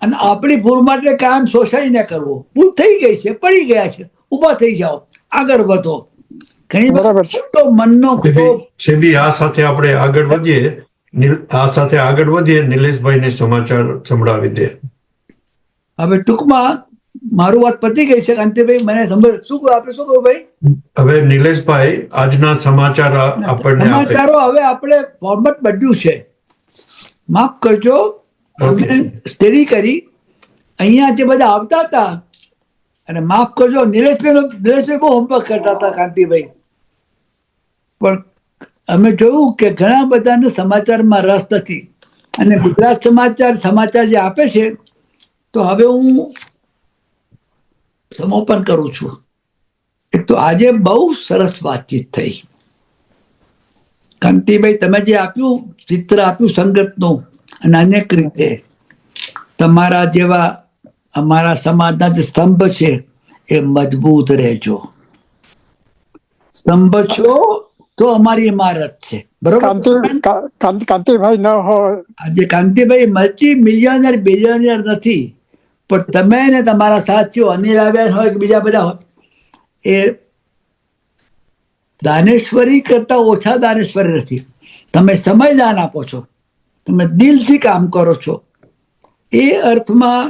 અને આપણી ભૂલ માટે કાયમ શોષાઈ ન કરવો. ભૂલ થઈ ગઈ છે, પડી ગયા છે, ઊભા થઈ જાઓ, આગળ વધો. ઘણી બરાબર છે. તો મનનો સેબી આ સાથે આપણે આગળ વધીએ. નિલેશભાઈને સમાચાર સંભળાવી દે. હવે ટૂંકમાં મારું વાત પતી ગઈ છે. કાંતિભાઈ મને શું આપણે શું કહું ભાઈ? હવે નિલેશભાઈ આજના સમાચાર આપણને સમાચારો હવે આપણે ફોર્મેટ બદલ્યું છે, માફ કરજો. અમે સ્ટડી કરી, અહીંયા જે બધા આવતા હતા, અને માફ કરજો નિલેશભાઈ બહુ હોમવર્ક કરતા હતા કાંતિભાઈ, પણ અમે જોયું કે ઘણા બધાને સમાચારમાં રસ નથી. અને ગુજરાત સમાચાર જે આપે છે, તો હવે હું સમાપન કરું છું. એક તો આજે બહુ સરસ વાતચીત થઈ. કાંતિભાઈ, તમે જે આપ્યું ચિત્ર આપ્યું સંગતનું, અને અનેક રીતે તમારા જેવા અમારા સમાજના જે સ્તંભ છે એ મજબૂત રહેજો. સ્તંભ છો તો અમારી ઇમારત છે, બરોબર? કાંતિભાઈ ન હોય આજે કાંતિભાઈ મલ્ટી મિલિયનર બિલિયનર નથી, પણ તમે ને તમારા સાથીઓ અનિલ આવ્યા હોય કે બીજા બધા હોય, એ દાનેશ્વરી કરતા ઓછા દાનેશ્વરી નથી. તમે સમયદાન આપો છો, તમે દિલથી કામ કરો છો. એ અર્થમાં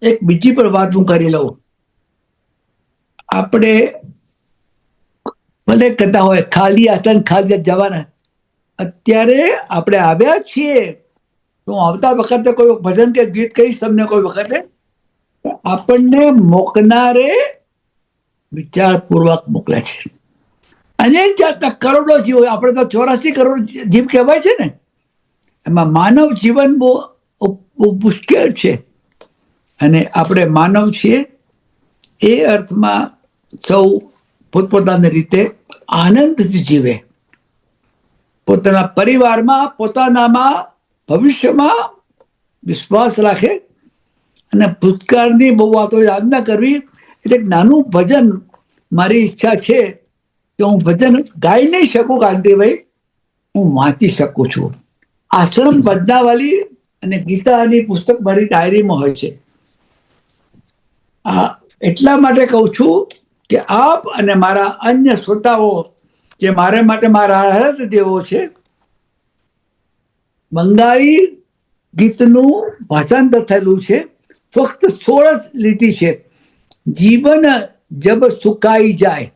એક બીજી પણ વાત હું કરી લઉં. આપણે ભલે કહેતા હોય ખાલી હાથે ખાલી હાથ જવાના, અત્યારે આપણે આવ્યા છીએ તો હું આવતા વખતે કોઈ ભજન કે ગીત કહીશ તમને કોઈ વખતે. આપણને મોકનારે વિચારપૂર્વક મોકલે છે. અનેક જાતના કરોડો જીવો, આપણે તો 84 કરોડ જીવ કહેવાય છે ને, એમાં માનવ જીવન બહુ મુશ્કેલ છે. અને આપણે માનવ છીએ એ અર્થમાં સૌ પોતપોતાની રીતે આનંદથી જીવે, પોતાના પરિવારમાં પોતાનામાં ભવિષ્યમાં વિશ્વાસ રાખે, અને ભૂતકાળની બહુ વાતો યાદ ના કરવી. એટલે એક નાનું ભજન મારી ઈચ્છા છે કે હું ભજન ગાઈ નહીં શકું કાંતિભાઈ, હું વાંચી શકું છું. આશ્રમ પદ્માવલી અને ગીતાની પુસ્તક મારી ડાયરીમાં હોય છે. આ એટલા માટે કહું છું કે આપ અને મારા અન્ય શ્રોતાઓ જે મારે માટે મારા આરાધ્ય દેવો છે, બંગાળી ગીતનું ભાષાંતર થયેલું છે, ફક્ત 16 જ લીટી છે. જીવન જબ સુકાઈ જાય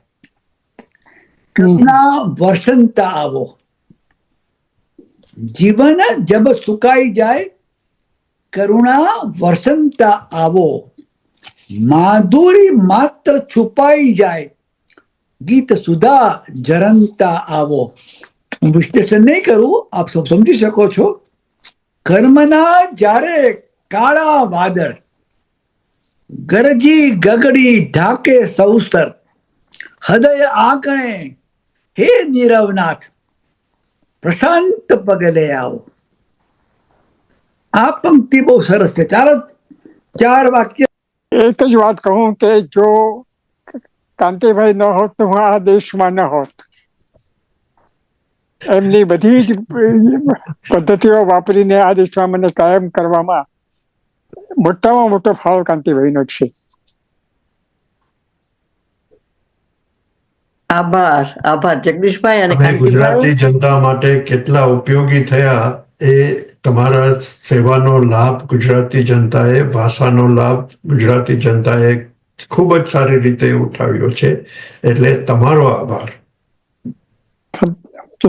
કરુણા વર્ષંતા આવો. જીવન જબ સુકાઈ જાય કરુણા વર્ષંતા આવો. માધુરી માત્ર છુપાઈ જાય ગીત સુધા જરંતા આવો. હું વિશ્લેષણ નહીં કરું, આપ સૌ સમજી શકો છો. કર્મના જ્યારે કાળા વાદળ ગરજી ગગડી ઢાકે સૌસર, હૃદય આંકણે હે નીરવનાથ પ્રશાંત પગલે આવો. આ પંક્તિ બહુ સરસ છે. ચાર વાક્ય. એક જ વાત કહું કે જો કાંતિભાઈ ન હોત તો હું આ દેશમાં ન હોત. એમની બધી જ પદ્ધતિઓ વાપરીને આ દેશમાં મને કાયમ કરવામાં મોટામાં મોટો ફાળો કાંતિભાઈનો છે. આભાર જગદીશભાઈ અને તમે ગુજરાતી જનતા માટે કેટલા ઉપયોગી થયા એ તમારા સેવાનો લાભ ગુજરાતી જનતાએ, ભાષાનો લાભ ગુજરાતી જનતાએ ખૂબ જ સારી રીતે ઉઠાવ્યો છે. એટલે તમારો આભાર.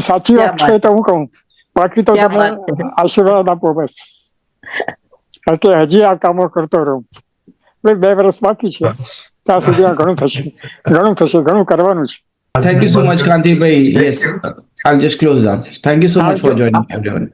સાચી વાત છે તો હું કહું, બાકી તો તમે આશીર્વાદ આપો બસ. કે હજી આ કામો કરતો રહું. 2 વર્ષ બાકી છે, ત્યાં સુધી આ ઘણું થશે, ઘણું કરવાનું છે. Thank you so much, Kanti bhai. Yes, I'll just close down. Thank you so much for joining everyone.